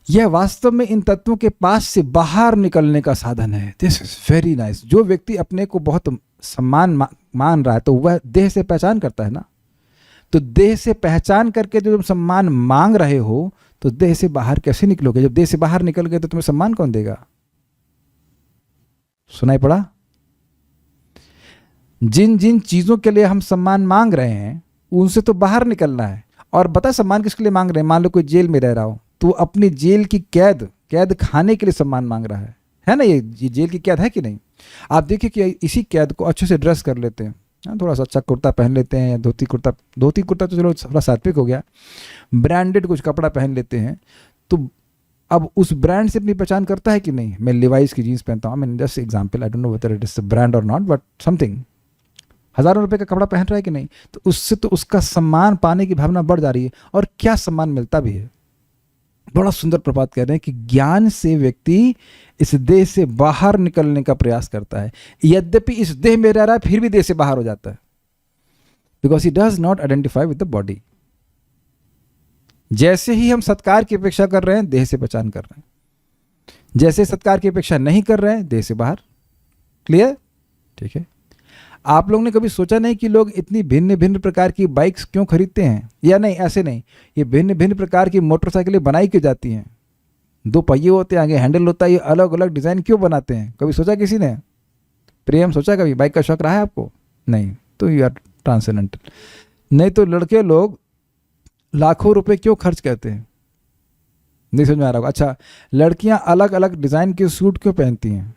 यह वास्तव में इन तत्वों के पास से बाहर निकलने का साधन है। This is very nice. जो व्यक्ति अपने को बहुत सम्मान मान रहा है तो वह देह से पहचान करता है ना। तो देह से पहचान करके जो तुम सम्मान मांग रहे हो, तो देह से बाहर कैसे निकलोगे? जब देह से बाहर निकल गए तो तुम्हें सम्मान कौन देगा? सुनाई पड़ा? जिन जिन चीजों के लिए हम सम्मान मांग रहे हैं उनसे तो बाहर निकलना है। और बता सम्मान किसके लिए मांग रहे हैं? मान लो कोई जेल में रह रहा हो तो अपनी जेल की कैद खाने के लिए सम्मान मांग रहा है ना? ये जेल की कैद है कि नहीं? आप देखिए कि इसी कैद को अच्छे से ड्रेस कर लेते हैं, थोड़ा सा अच्छा कुर्ता पहन लेते हैं, या धोती कुर्ता तो चलो थोड़ा सात्विक हो गया, ब्रांडेड कुछ कपड़ा पहन लेते हैं। तो अब उस ब्रांड से अपनी पहचान करता है कि नहीं? मैं लिवाइस की जीन्स पहनता हूँ, मैं just example, I don't know whether it is brand और नॉट, बट समथिंग, हज़ारों रुपए का कपड़ा पहन रहा है कि नहीं? तो उससे तो उसका सम्मान पाने की भावना बढ़ जा रही है, और क्या सम्मान मिलता भी है। बड़ा सुंदर प्रभात कह रहे हैं कि ज्ञान से व्यक्ति इस देह से बाहर निकलने का प्रयास करता है। यद्यपि इस देह में रह रहा है फिर भी देह से बाहर हो जाता है, because he does not identify with the body. जैसे ही हम सत्कार की अपेक्षा कर रहे हैं, देह से पहचान कर रहे हैं। जैसे सत्कार की अपेक्षा नहीं कर रहे हैं, देह से बाहर। क्लियर? ठीक है। आप लोगों ने कभी सोचा नहीं कि लोग इतनी भिन्न भिन्न प्रकार की बाइक्स क्यों खरीदते हैं? या नहीं, ऐसे नहीं, ये भिन्न भिन्न प्रकार की मोटरसाइकिलें बनाई क्यों जाती हैं? 2 पहिए होते हैं, आगे हैंडल होता है, ये अलग अलग डिज़ाइन क्यों बनाते हैं? कभी सोचा किसी ने? प्रेम, सोचा कभी? बाइक का शौक रहा है आपको? नहीं, तो यू आर ट्रांसेंडेंटल। नहीं तो लड़के लोग लाखों रुपए क्यों खर्च करते हैं? नहीं समझ में आ रहा होगा। अच्छा, लड़कियां अलग अलग डिज़ाइन के सूट क्यों पहनती हैं?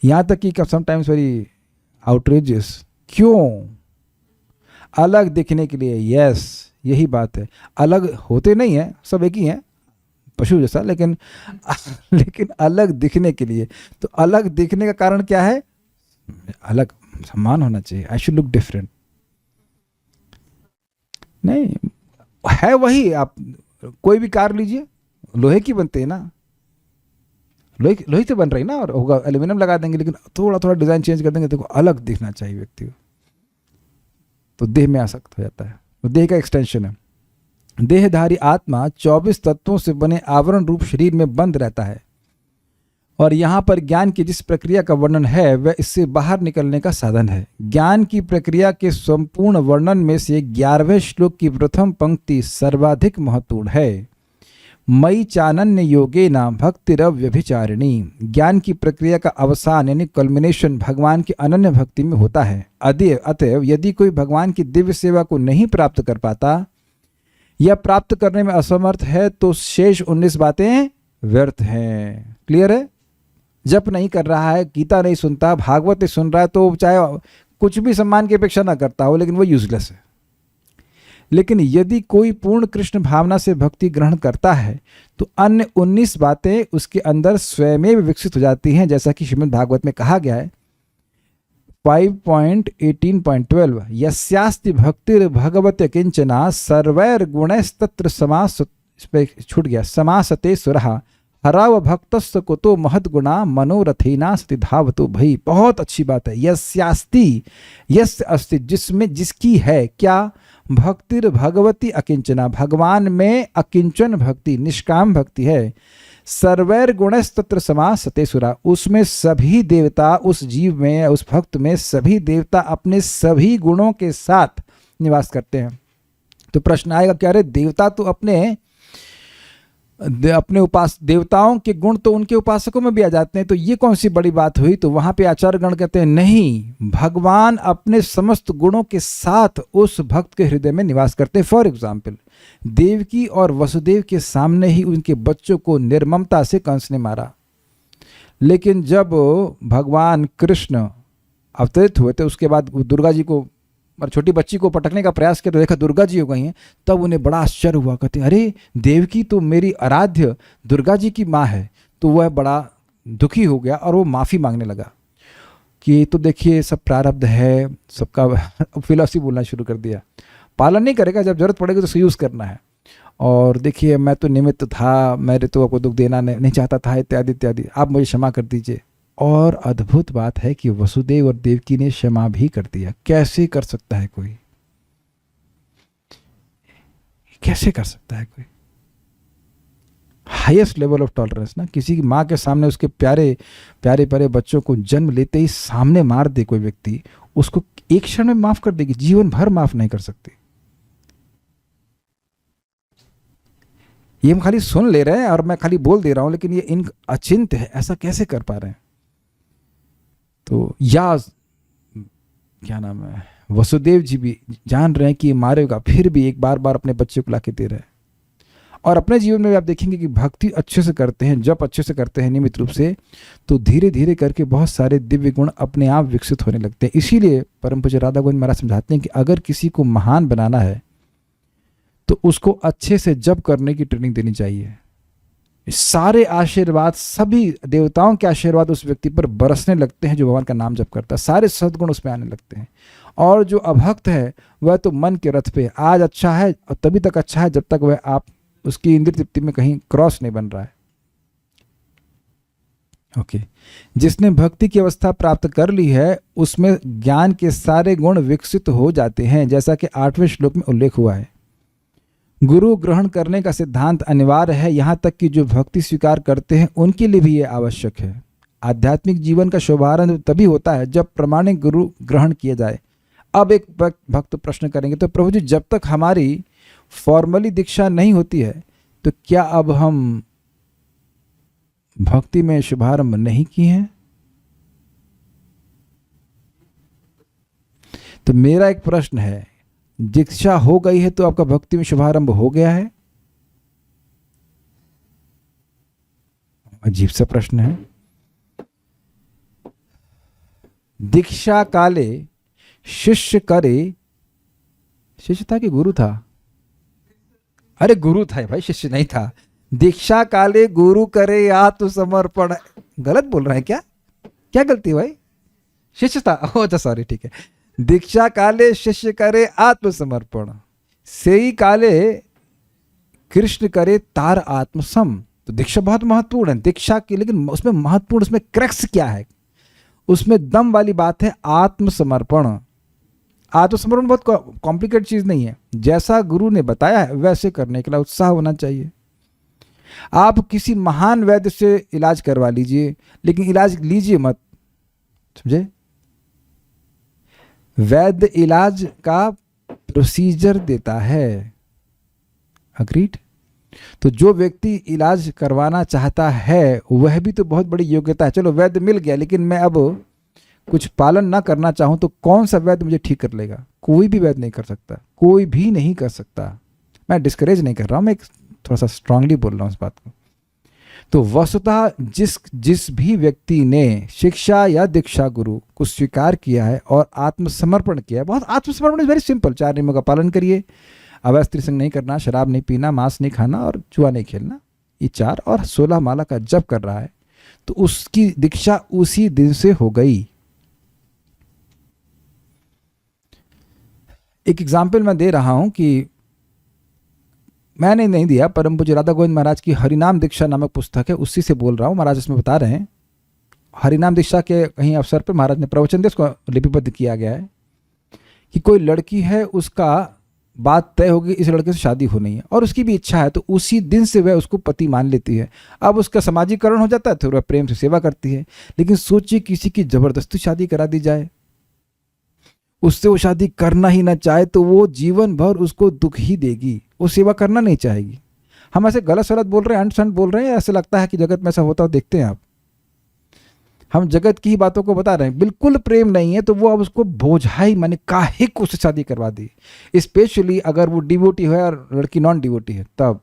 यहाँ तक कि समटाइम्स वेरी आउटरेजियस। क्यों? अलग दिखने के लिए। यस, यही बात है। अलग होते नहीं हैं, सब एक ही हैं, पशु जैसा, लेकिन अलग दिखने के लिए। तो अलग दिखने का कारण क्या है? अलग सम्मान होना चाहिए। I should look different. नहीं है वही। आप कोई भी कार लीजिए, लोहे की बनते हैं ना, लोहे से बन रही ना, और होगा एल्यूमिनियम लगा देंगे, लेकिन थोड़ा थोड़ा डिजाइन चेंज कर देंगे, देखो अलग दिखना चाहिए व्यक्ति को, तो देह में आसक्त हो जाता है। तो देह का एक्सटेंशन है। देहधारी आत्मा 24 तत्वों से बने आवरण रूप शरीर में बंद रहता है, और यहाँ पर ज्ञान की जिस प्रक्रिया का वर्णन है वह इससे बाहर निकलने का साधन है। ज्ञान की प्रक्रिया के संपूर्ण वर्णन में से 11वें श्लोक की प्रथम पंक्ति सर्वाधिक महत्वपूर्ण है। मयि चानन्य योगेन भक्तिरव्यभिचारिणी। ज्ञान की प्रक्रिया का अवसान यानी कल्मिनेशन भगवान की अनन्य भक्ति में होता है। अतएव यदि कोई भगवान की दिव्य सेवा को नहीं प्राप्त कर पाता या प्राप्त करने में असमर्थ है तो शेष 19 बातें व्यर्थ हैं। क्लियर है? जप नहीं कर रहा है, गीता नहीं सुनता, भागवत नहीं सुन रहा है, तो चाहे कुछ भी सम्मान की अपेक्षा ना करता हो लेकिन वो यूजलेस है। लेकिन यदि कोई पूर्ण कृष्ण भावना से भक्ति ग्रहण करता है तो अन्य 19 बातें उसके अंदर स्वयं विकसित हो जाती हैं, जैसा कि श्रीमद् भागवत में कहा गया है 5.18.12 यस्यास्ति भक्तिर भगवत किंचना सर्वैर गुणैस्तत्र समास छूट गया समासते सुरहा हराव भक्तस्य कुतो महद गुणा मनोरथेना सति धावतो भई। बहुत अच्छी बात है। यस्यास्ति, यस्य अस्ति, जिसमें जिसकी है क्या, भक्तिर भगवती अकिंचना, भगवान में अकिंचन भक्ति निष्काम भक्ति है। सर्वैर गुणस्तत्र समासते सुरा, उसमें सभी देवता, उस जीव में उस भक्त में सभी देवता अपने सभी गुणों के साथ निवास करते हैं। तो प्रश्न आएगा क्या, रे देवता तो अपने देवताओं के गुण तो उनके उपासकों में भी आ जाते हैं, तो ये कौन सी बड़ी बात हुई? तो वहां पे आचार्यगण कहते हैं नहीं, भगवान अपने समस्त गुणों के साथ उस भक्त के हृदय में निवास करते हैं। फॉर एग्जाम्पल देवकी और वसुदेव के सामने ही उनके बच्चों को निर्ममता से कंस ने मारा, लेकिन जब भगवान कृष्ण अवतरित हुए थे उसके बाद दुर्गा जी को और छोटी बच्ची को पटकने का प्रयास किया तो देखा दुर्गा जी हो गई हैं, तब उन्हें बड़ा आश्चर्य हुआ। कहते अरे देवकी तो मेरी आराध्य दुर्गा जी की माँ है। तो वह बड़ा दुखी हो गया और वो माफ़ी मांगने लगा कि तो देखिए सब प्रारब्ध है सबका। फिलॉसफी बोलना शुरू कर दिया, पालन नहीं करेगा, जब जरूरत पड़ेगी तो यूज़ करना है। और देखिए मैं तो निमित्त था, मेरे तो आपको दुख देना नहीं चाहता था, इत्यादि इत्यादि, आप मुझे क्षमा कर दीजिए। और अद्भुत बात है कि वसुदेव और देवकी ने क्षमा भी कर दिया। कैसे कर सकता है कोई? कैसे कर सकता है कोई? हाईएस्ट लेवल ऑफ टॉलरेंस ना। किसी की माँ के सामने उसके प्यारे प्यारे बच्चों को जन्म लेते ही सामने मार दे कोई व्यक्ति, उसको एक क्षण में माफ कर देगी, जीवन भर माफ नहीं कर सकती। ये हम खाली सुन ले रहे हैं और मैं खाली बोल दे रहा हूं, लेकिन ये इन अचिंत्य है, ऐसा कैसे कर पा रहे हैं? तो या क्या नाम है, वसुदेव जी भी जान रहे हैं कि ये मारेगा, फिर भी एक बार अपने बच्चे को लाके दे रहे हैं। और अपने जीवन में भी आप देखेंगे कि भक्ति अच्छे से करते हैं, जब अच्छे से करते हैं नियमित रूप से, तो धीरे धीरे करके बहुत सारे दिव्य गुण अपने आप विकसित होने लगते हैं। इसीलिए परम पूज्य राधा गोविंद महाराज समझाते हैं कि अगर किसी को महान बनाना है तो उसको अच्छे से जप करने की ट्रेनिंग देनी चाहिए। सारे आशीर्वाद, सभी देवताओं के आशीर्वाद उस व्यक्ति पर बरसने लगते हैं जो भगवान का नाम जप करता है, सारे सद्गुण उसमें आने लगते हैं। और जो अभक्त है वह तो मन के रथ पे आज अच्छा है और तभी तक अच्छा है जब तक वह आप उसकी इंद्रिय तृप्ति में कहीं क्रॉस नहीं बन रहा है। ओके, जिसने भक्ति की अवस्था प्राप्त कर ली है उसमें ज्ञान के सारे गुण विकसित हो जाते हैं, जैसा कि 8वें श्लोक में उल्लेख हुआ है। गुरु ग्रहण करने का सिद्धांत अनिवार्य है, यहाँ तक कि जो भक्ति स्वीकार करते हैं उनके लिए भी ये आवश्यक है। आध्यात्मिक जीवन का शुभारंभ तभी होता है जब प्रामाणिक गुरु ग्रहण किया जाए। अब एक भक्त प्रश्न करेंगे, तो प्रभु जी जब तक हमारी फॉर्मली दीक्षा नहीं होती है तो क्या अब हम भक्ति में शुभारंभ नहीं किए हैं? तो मेरा एक प्रश्न है, दीक्षा हो गई है तो आपका भक्ति में शुभारंभ हो गया है? अजीब सा प्रश्न है। दीक्षा काले शिष्य करे, शिष्य था कि गुरु था? अरे गुरु था भाई, शिष्य नहीं था। दीक्षा काले गुरु करे आत्मसमर्पण, गलत बोल रहे हैं क्या? क्या गलती भाई? शिष्य था, अच्छा सॉरी, ठीक है। दीक्षा काले शिष्य करे आत्मसमर्पण, सेई काले कृष्ण करे तार आत्मसम। तो दीक्षा बहुत महत्वपूर्ण है दीक्षा की, लेकिन उसमें महत्वपूर्ण, उसमें क्रक्स क्या है? उसमें दम वाली बात है आत्मसमर्पण। आत्मसमर्पण बहुत कॉम्प्लिकेटेड चीज नहीं है, जैसा गुरु ने बताया है वैसे करने के लिए उत्साह होना चाहिए। आप किसी महान वैद्य से इलाज करवा लीजिए, लेकिन इलाज लीजिए मत, समझे? वैद्य इलाज का प्रोसीजर देता है, अग्रीड? तो जो व्यक्ति इलाज करवाना चाहता है वह भी तो बहुत बड़ी योग्यता है। चलो वैद्य मिल गया, लेकिन मैं अब कुछ पालन ना करना चाहूँ तो कौन सा वैद्य मुझे ठीक कर लेगा? कोई भी वैद्य नहीं कर सकता, कोई भी नहीं कर सकता। मैं डिस्करेज नहीं कर रहा हूँ, मैं थोड़ा सा स्ट्रांगली बोल रहा हूँ इस बात को। तो वस्तुतः जिस भी व्यक्ति ने शिक्षा या दीक्षा गुरु को स्वीकार किया है और आत्मसमर्पण किया है, बहुत आत्मसमर्पण इज वेरी सिंपल। 4 नियमों का पालन करिए, अवैध स्त्री संग नहीं करना, शराब नहीं पीना, मांस नहीं खाना और जुआ नहीं खेलना, ये 4, और 16 माला का जप कर रहा है, तो उसकी दीक्षा उसी दिन से हो गई। एक एग्जाम्पल मैं दे रहा हूं कि मैंने नहीं दिया, परम पूज्य राधा गोविंद महाराज की हरिनाम दीक्षा नामक पुस्तक है, उसी से बोल रहा हूँ। महाराज इसमें बता रहे हैं, हरिनाम दीक्षा के कहीं अवसर पर महाराज ने प्रवचन दिया, उसको लिपिबद्ध किया गया है कि कोई लड़की है, उसका बात तय होगी, इस लड़के से शादी होनी है और उसकी भी इच्छा है, तो उसी दिन से वह उसको पति मान लेती है। अब उसका सामाजिकरण हो जाता है तो वह प्रेम से सेवा करती है। लेकिन सोचिए किसी की जबरदस्ती शादी करा दी जाए, उससे वो शादी करना ही ना चाहे तो वो जीवन भर उसको दुख ही देगी, वो सेवा करना नहीं चाहेगी। हम ऐसे गलत सलत बोल रहे हैं, अंट बोल रहे हैं, ऐसे लगता है कि जगत में ऐसा होता हो, देखते हैं आप, हम जगत की ही बातों को बता रहे हैं। बिल्कुल प्रेम नहीं है तो वो अब उसको बोझाई माने काहे को उससे शादी करवा दी। स्पेशली अगर वो डिवोटी है और लड़की नॉन डिवोटी है तब,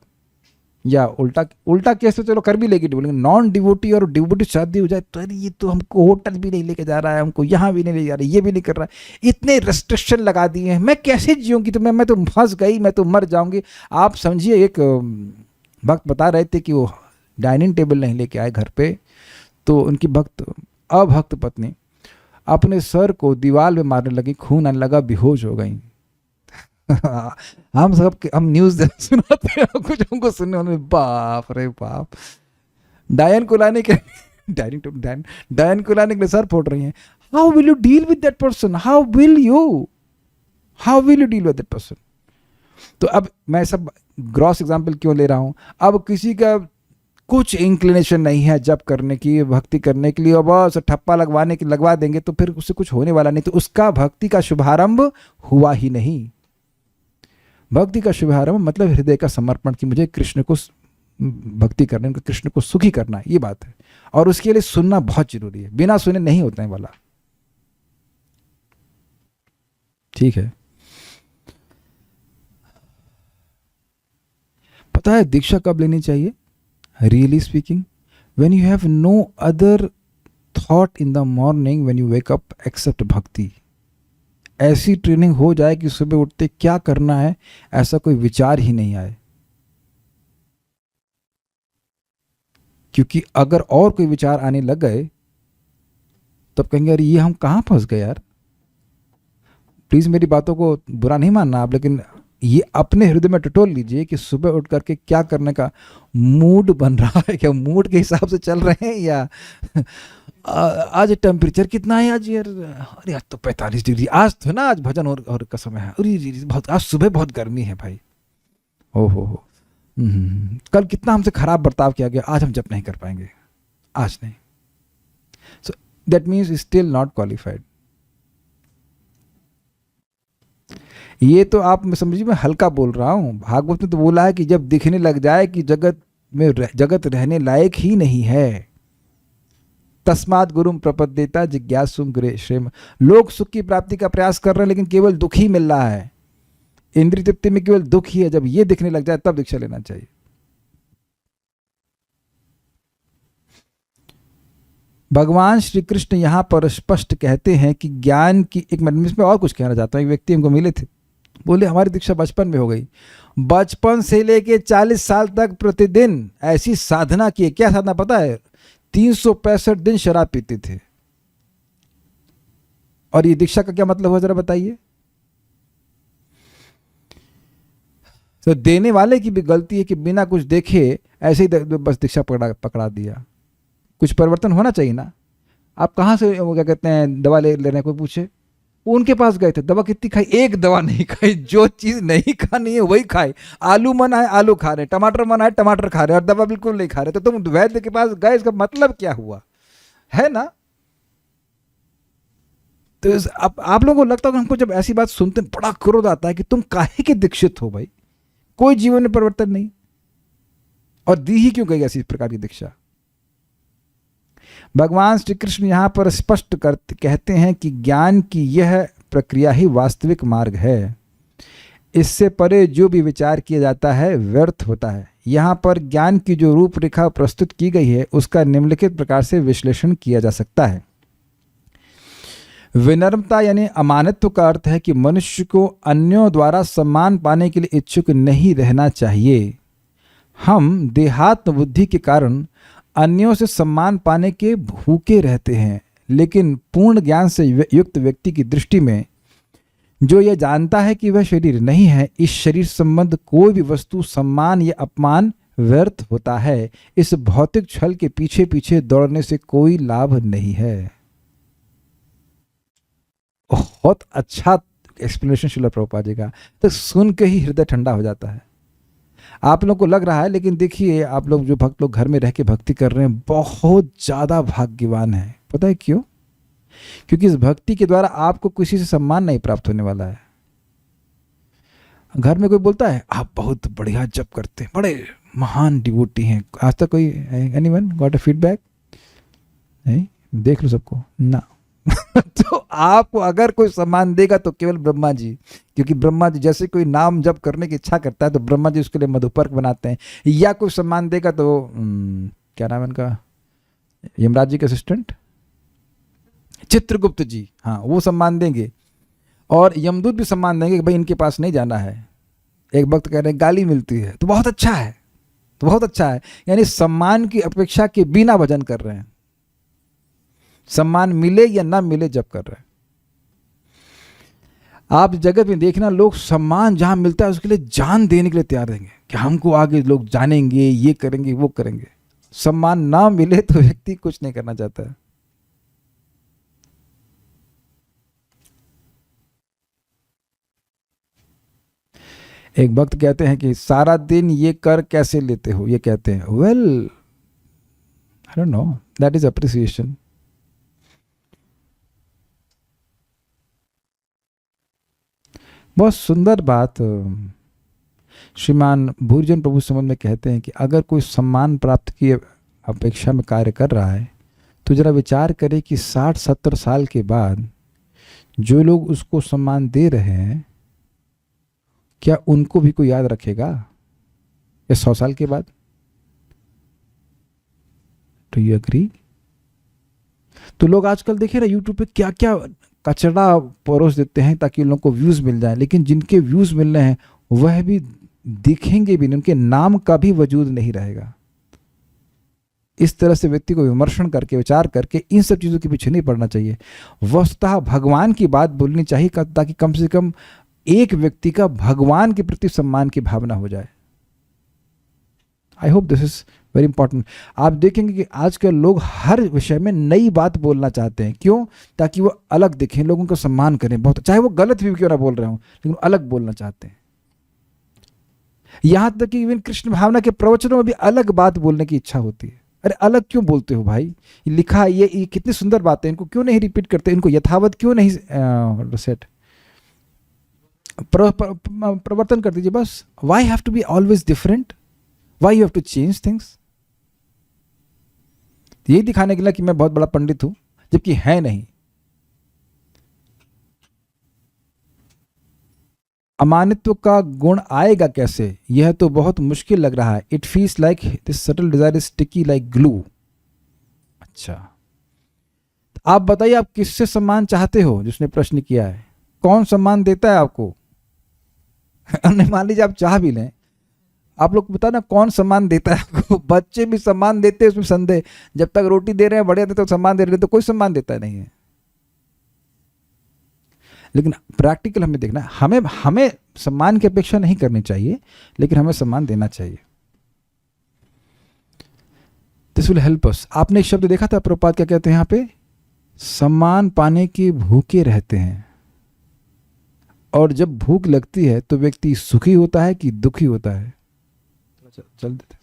या उल्टा केस तो चलो कर भी लेगी डिवोटी, नॉन डिवोटी और डिवोटी शादी हो जाए तो अरे ये तो हमको होटल भी नहीं लेके जा रहा है, हमको यहाँ भी नहीं ले जा रहा है, ये भी नहीं कर रहा है, इतने रेस्ट्रिक्शन लगा दिए हैं, मैं कैसे जीऊँगी? तो मैं तो फंस गई, मैं तो मर जाऊँगी। आप समझिए, एक भक्त बता रहे थे कि वो डाइनिंग टेबल नहीं लेके आए घर पे, तो उनकी अभक्त पत्नी अपने सर को दीवार में मारने लगी, खून आने लगा, बेहोश हो गई। हम न्यूज़ सुनाते हैं कुछ, हमको सुनने में बाप रे बाप। डायन को लाने के लिए सर फोड़ रही हैं। How will you deal with that person? How will you deal with that person? तो अब मैं सब ग्रॉस एग्जाम्पल क्यों ले रहा हूं? अब किसी का कुछ इंक्लिनेशन नहीं है जप करने की, भक्ति करने के लिए, और बस ठप्पा लगवा देंगे तो फिर उससे कुछ होने वाला नहीं, तो उसका भक्ति का शुभारंभ हुआ ही नहीं। भक्ति का शुभारंभ मतलब हृदय का समर्पण, कि मुझे कृष्ण को भक्ति करना, कृष्ण को सुखी करना है, ये बात है। और उसके लिए सुनना बहुत जरूरी है, बिना सुने नहीं होता है वाला। ठीक है, पता है दीक्षा कब लेनी चाहिए? Really speaking, when you have no other thought in the morning when you wake up except भक्ति। ऐसी ट्रेनिंग हो जाए कि सुबह उठते क्या करना है ऐसा कोई विचार ही नहीं आए, क्योंकि अगर और कोई विचार आने लग गए तब कहेंगे अरे ये हम कहाँ फंस गए यार। प्लीज मेरी बातों को बुरा नहीं मानना आप, लेकिन ये अपने हृदय में टटोल लीजिए कि सुबह उठ करके क्या करने का मूड बन रहा है, क्या मूड के हिसाब से चल रहे हैं, या आज टेम्परेचर कितना है आज यार, अरे आज तो 45 डिग्री, आज तो ना, आज भजन और का समय है, अरे बहुत, आज सुबह बहुत गर्मी है भाई, हो कल कितना हमसे खराब बर्ताव किया गया, आज हम जप नहीं कर पाएंगे, आज नहीं। So that means still not qualified. ये तो आप समझिए मैं हल्का बोल रहा हूँ, भागवत में तो बोला है कि जब दिखने लग जाए कि जगत रहने लायक ही नहीं है, तस्मात् गुरुम प्रपद्येता जिज्ञासुम गृहे श्रेम। लोग सुख की प्राप्ति का प्रयास कर रहे हैं लेकिन केवल दुख ही मिल रहा है, इंद्रिय तृप्ति में केवल दुख ही है। जब ये दिखने लग जाए तब दीक्षा लेना चाहिए। भगवान श्री कृष्ण यहाँ पर स्पष्ट कहते हैं कि ज्ञान की, एक मिनट में और कुछ कहना चाहता हूँ। एक व्यक्ति हमको मिले थे, बोले हमारी दीक्षा बचपन में हो गई, बचपन से लेके 40 साल तक प्रतिदिन ऐसी साधना की। क्या साधना पता है? 365 दिन शराब पीते थे। और ये दीक्षा का क्या मतलब हुआ जरा बताइए? तो देने वाले की भी गलती है कि बिना कुछ देखे ऐसे ही बस दीक्षा पकड़ा दिया। कुछ परिवर्तन होना चाहिए ना। आप कहाँ से वो क्या कहते हैं दवा ले रहे हैं, कोई पूछे, उनके पास गए थे, दवा कितनी खाई? एक दवा नहीं खाई, जो चीज नहीं खानी है वही खाए। आलू मन आए आलू खा रहे, टमाटर मन आए टमाटर खा रहे, और दवा बिल्कुल नहीं खा रहे। तो तुम वैद्य के पास गए, इसका मतलब क्या हुआ है ना? तो आप लोगों को लगता है कि हमको जब ऐसी बात सुनते हैं बड़ा क्रोध आता है कि तुम काहे के दीक्षित हो भाई, कोई जीवन में परिवर्तन नहीं। और दी ही क्यों गई ऐसी प्रकार की दीक्षा? भगवान श्री कृष्ण यहाँ पर स्पष्ट कहते हैं कि ज्ञान की यह प्रक्रिया ही वास्तविक मार्ग है। इससे परे जो भी विचार किया जाता है व्यर्थ होता है। यहाँ पर ज्ञान की जो रूपरेखा प्रस्तुत की गई है उसका निम्नलिखित प्रकार से विश्लेषण किया जा सकता है। विनम्रता यानी अमानित्व का अर्थ है कि मनुष्य को अन्यों द्वारा सम्मान पाने के लिए इच्छुक नहीं रहना चाहिए। हम देहात्म बुद्धि के कारण अन्यों से सम्मान पाने के भूखे रहते हैं, लेकिन पूर्ण ज्ञान से युक्त व्यक्ति की दृष्टि में जो यह जानता है कि वह शरीर नहीं है, इस शरीर संबंध कोई भी वस्तु, सम्मान या अपमान व्यर्थ होता है। इस भौतिक छल के पीछे पीछे दौड़ने से कोई लाभ नहीं है। बहुत अच्छा एक्सप्लेनेशन श्रील प्रभुपाद जी का, तो सुन के ही हृदय ठंडा हो जाता है। आप लोग को लग रहा है, लेकिन देखिए आप लोग जो भक्त लोग घर में रह के भक्ति कर रहे हैं बहुत ज़्यादा भाग्यवान है। पता है क्यों? क्योंकि इस भक्ति के द्वारा आपको किसी से सम्मान नहीं प्राप्त होने वाला है। घर में कोई बोलता है आप बहुत बढ़िया जप करते हैं, बड़े महान डिवोटी हैं, आज तक कोई एनीवन गॉट अ फीडबैक? नहीं, देख लो सबको ना। तो आपको अगर कोई सम्मान देगा तो केवल ब्रह्मा जी, क्योंकि ब्रह्मा जी जैसे कोई नाम जप करने की इच्छा करता है तो ब्रह्मा जी उसके लिए मधुपर्क बनाते हैं। या कोई सम्मान देगा तो क्या नाम है इनका, यमराज जी के असिस्टेंट चित्रगुप्त जी, हाँ वो सम्मान देंगे। और यमदूत भी सम्मान देंगे कि भाई इनके पास नहीं जाना है। एक वक्त कह रहे हैं गाली मिलती है तो बहुत अच्छा है, तो बहुत अच्छा है, यानी सम्मान की अपेक्षा के बिना भजन कर रहे हैं। सम्मान मिले या ना मिले जब कर रहे हैं। आप जगत में देखना, लोग सम्मान जहां मिलता है उसके लिए जान देने के लिए तैयार रहेंगे कि हमको आगे लोग जानेंगे, ये करेंगे वो करेंगे। सम्मान ना मिले तो व्यक्ति कुछ नहीं करना चाहता है। एक वक्त कहते हैं कि सारा दिन ये कर कैसे लेते हो, ये कहते हैं well I don't know, that is appreciation. बहुत सुंदर बात श्रीमान भूरिजन प्रभु संबंध में कहते हैं कि अगर कोई सम्मान प्राप्त की अपेक्षा में कार्य कर रहा है तो जरा विचार करे कि 60-70 साल के बाद जो लोग उसको सम्मान दे रहे हैं क्या उनको भी कोई याद रखेगा, या 100 साल के बाद? Do you agree? तो लोग आजकल देखिए ना यूट्यूब पे क्या क्या कचरा परोस देते हैं ताकि उन लोगों को व्यूज मिल जाए, लेकिन जिनके व्यूज मिल रहे हैं वह भी दिखेंगे भी नहीं, उनके नाम का भी वजूद नहीं रहेगा। इस तरह से व्यक्ति को विमर्शन करके विचार करके इन सब चीज़ों के पीछे नहीं पड़ना चाहिए। वस्तुतः भगवान की बात बोलनी चाहिए ताकि कम से कम एक व्यक्ति का भगवान के प्रति सम्मान की भावना हो जाए। I hope this is very important. आप देखेंगे कि आजकल लोग हर विषय में नई बात बोलना चाहते हैं। क्यों? ताकि वो अलग दिखें, लोगों को सम्मान करें, बहुत, चाहे वो गलत भी क्यों ना बोल रहे हो, लेकिन अलग बोलना चाहते हैं। यहां तक कि इवन कृष्ण भावना के प्रवचनों में भी अलग बात बोलने की इच्छा होती है। अरे अलग क्यों बोलते हो भाई, लिखा है ये कितनी सुंदर बात है, इनको क्यों नहीं रिपीट करते, इनको यथावत क्यों नहीं सेट प्रवर्तन कर दीजिए बस। Why have to be always different, why you have to change things? यही दिखाने के लिए कि मैं बहुत बड़ा पंडित हूं, जबकि है नहीं। अमानित्व का गुण आएगा कैसे, यह तो बहुत मुश्किल लग रहा है। It feels like this subtle desire is sticky like glue. अच्छा, आप बताइए आप किससे सम्मान चाहते हो? जिसने प्रश्न किया है, कौन सम्मान देता है आपको? मान लीजिए आप चाह भी लें, आप लोग बता ना कौन सम्मान देता है आपको? बच्चे भी सम्मान देते हैं, उसमें संदेह। जब तक रोटी दे रहे हैं बढ़िया देते तो सम्मान दे रहे हैं, तो कोई सम्मान देता नहीं है। लेकिन प्रैक्टिकल हमें देखना है, हमें सम्मान की अपेक्षा नहीं करनी चाहिए, लेकिन हमें सम्मान देना चाहिए। This will help us. आपने एक शब्द देखा था प्रभुपाद क्या कहते हैं यहाँ पे? सम्मान पाने के भूखे रहते हैं। और जब भूख लगती है तो व्यक्ति सुखी होता है कि दुखी होता है? चल देते।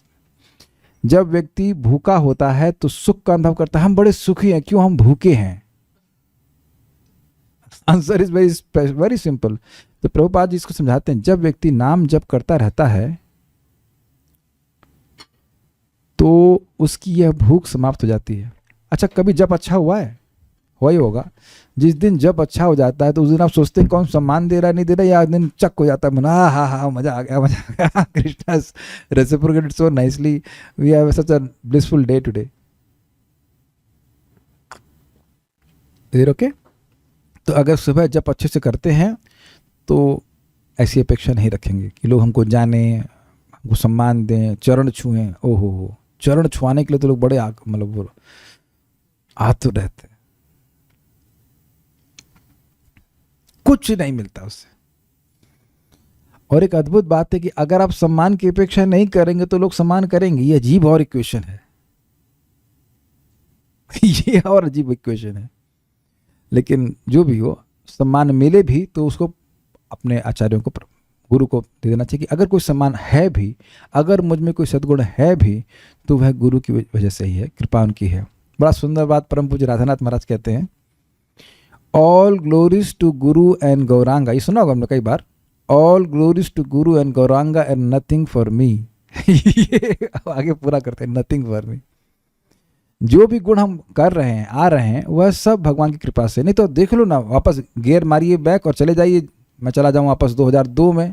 जब व्यक्ति भूखा होता है तो सुख का अनुभव करता है। हम बड़े सुखी हैं, क्यों? हम भूखे हैं। Answer is very simple. तो प्रभुपाद जी इसको समझाते हैं, जब व्यक्ति नाम जप करता रहता है तो उसकी यह भूख समाप्त हो जाती है। अच्छा, कभी जब अच्छा हुआ है? हुआ ही होगा। जिस दिन जब अच्छा हो जाता है तो उस दिन आप सोचते हैं कौन सम्मान दे रहा नहीं दे रहा, या दिन चक हो जाता है मन, हाँ हाँ मजा आ गया मजा आ गया। Krishna reciprocated so nicely, we have such a blissful day today. Okay, तो अगर सुबह जब अच्छे से करते हैं तो ऐसी अपेक्षा नहीं रखेंगे कि लोग हमको जाने, हमको सम्मान दें, चरण छुएं। ओहो हो, चरण छुआने के लिए तो लोग बड़े मतलब आतुर रहते हैं। कुछ नहीं मिलता उससे। और एक अद्भुत बात है कि अगर आप सम्मान की अपेक्षा नहीं करेंगे तो लोग सम्मान करेंगे। ये अजीब और इक्वेशन है। ये और अजीब इक्वेशन है। लेकिन जो भी हो, सम्मान मिले भी तो उसको अपने आचार्यों को, गुरु को दे देना चाहिए कि अगर कोई सम्मान है भी, अगर मुझ में कोई सद्गुण है भी, तो वह गुरु की वजह से ही है, कृपा उनकी है। बड़ा सुंदर बात परम पूज्य राधानाथ महाराज कहते हैं, all glories to Guru and Gauranga. ये सुना होगा हमने कई बार, all glories to Guru and Gauranga and nothing for me. ये आगे पूरा करते हैं, नथिंग फॉर मी। जो भी गुण हम कर रहे हैं, आ रहे हैं, वह सब भगवान की कृपा से। नहीं तो देख लो ना, वापस गियर मारिए बैक और चले जाइए, मैं चला जाऊं वापस 2002 में,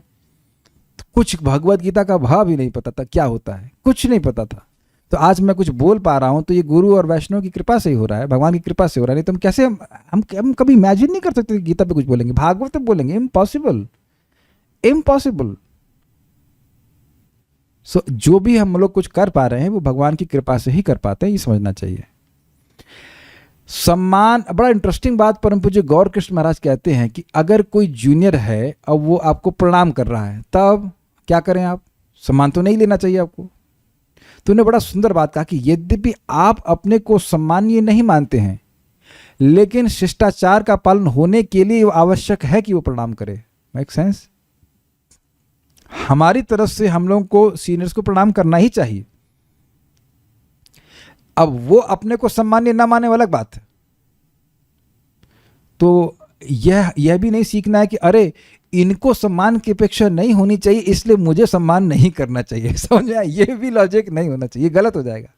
तो कुछ भगवत गीता का भाव ही नहीं पता था क्या होता है, कुछ नहीं पता था। तो आज मैं कुछ बोल पा रहा हूं तो ये गुरु और वैष्णव की कृपा से ही हो रहा है, भगवान की कृपा से हो रहा है। नहीं तो हम कैसे, हम कभी इमेजिन नहीं कर सकते गीता पे कुछ बोलेंगे, भागवत पे बोलेंगे, इम्पॉसिबल, इम्पॉसिबल। सो जो भी हम लोग कुछ कर पा रहे हैं वो भगवान की कृपा से ही कर पाते हैं, ये समझना चाहिए। सम्मान, बड़ा इंटरेस्टिंग बात परम पूज्य गौर कृष्ण महाराज कहते हैं कि अगर कोई जूनियर है और वो आपको प्रणाम कर रहा है, तब क्या करें आप? सम्मान तो नहीं लेना चाहिए आपको। तो उन्होंने बड़ा सुंदर बात कहा कि यद्यपि आप अपने को सम्मानीय नहीं मानते हैं, लेकिन शिष्टाचार का पालन होने के लिए आवश्यक है कि वो प्रणाम करे। Make sense? हमारी तरफ से हम लोगों को सीनियर्स को प्रणाम करना ही चाहिए। अब वो अपने को सम्मानीय ना माने वाला बात है। तो यह भी नहीं सीखना है कि अरे इनको सम्मान की अपेक्षा नहीं होनी चाहिए इसलिए मुझे सम्मान नहीं करना चाहिए। समझ आया? ये भी लॉजिक नहीं होना चाहिए, गलत हो जाएगा।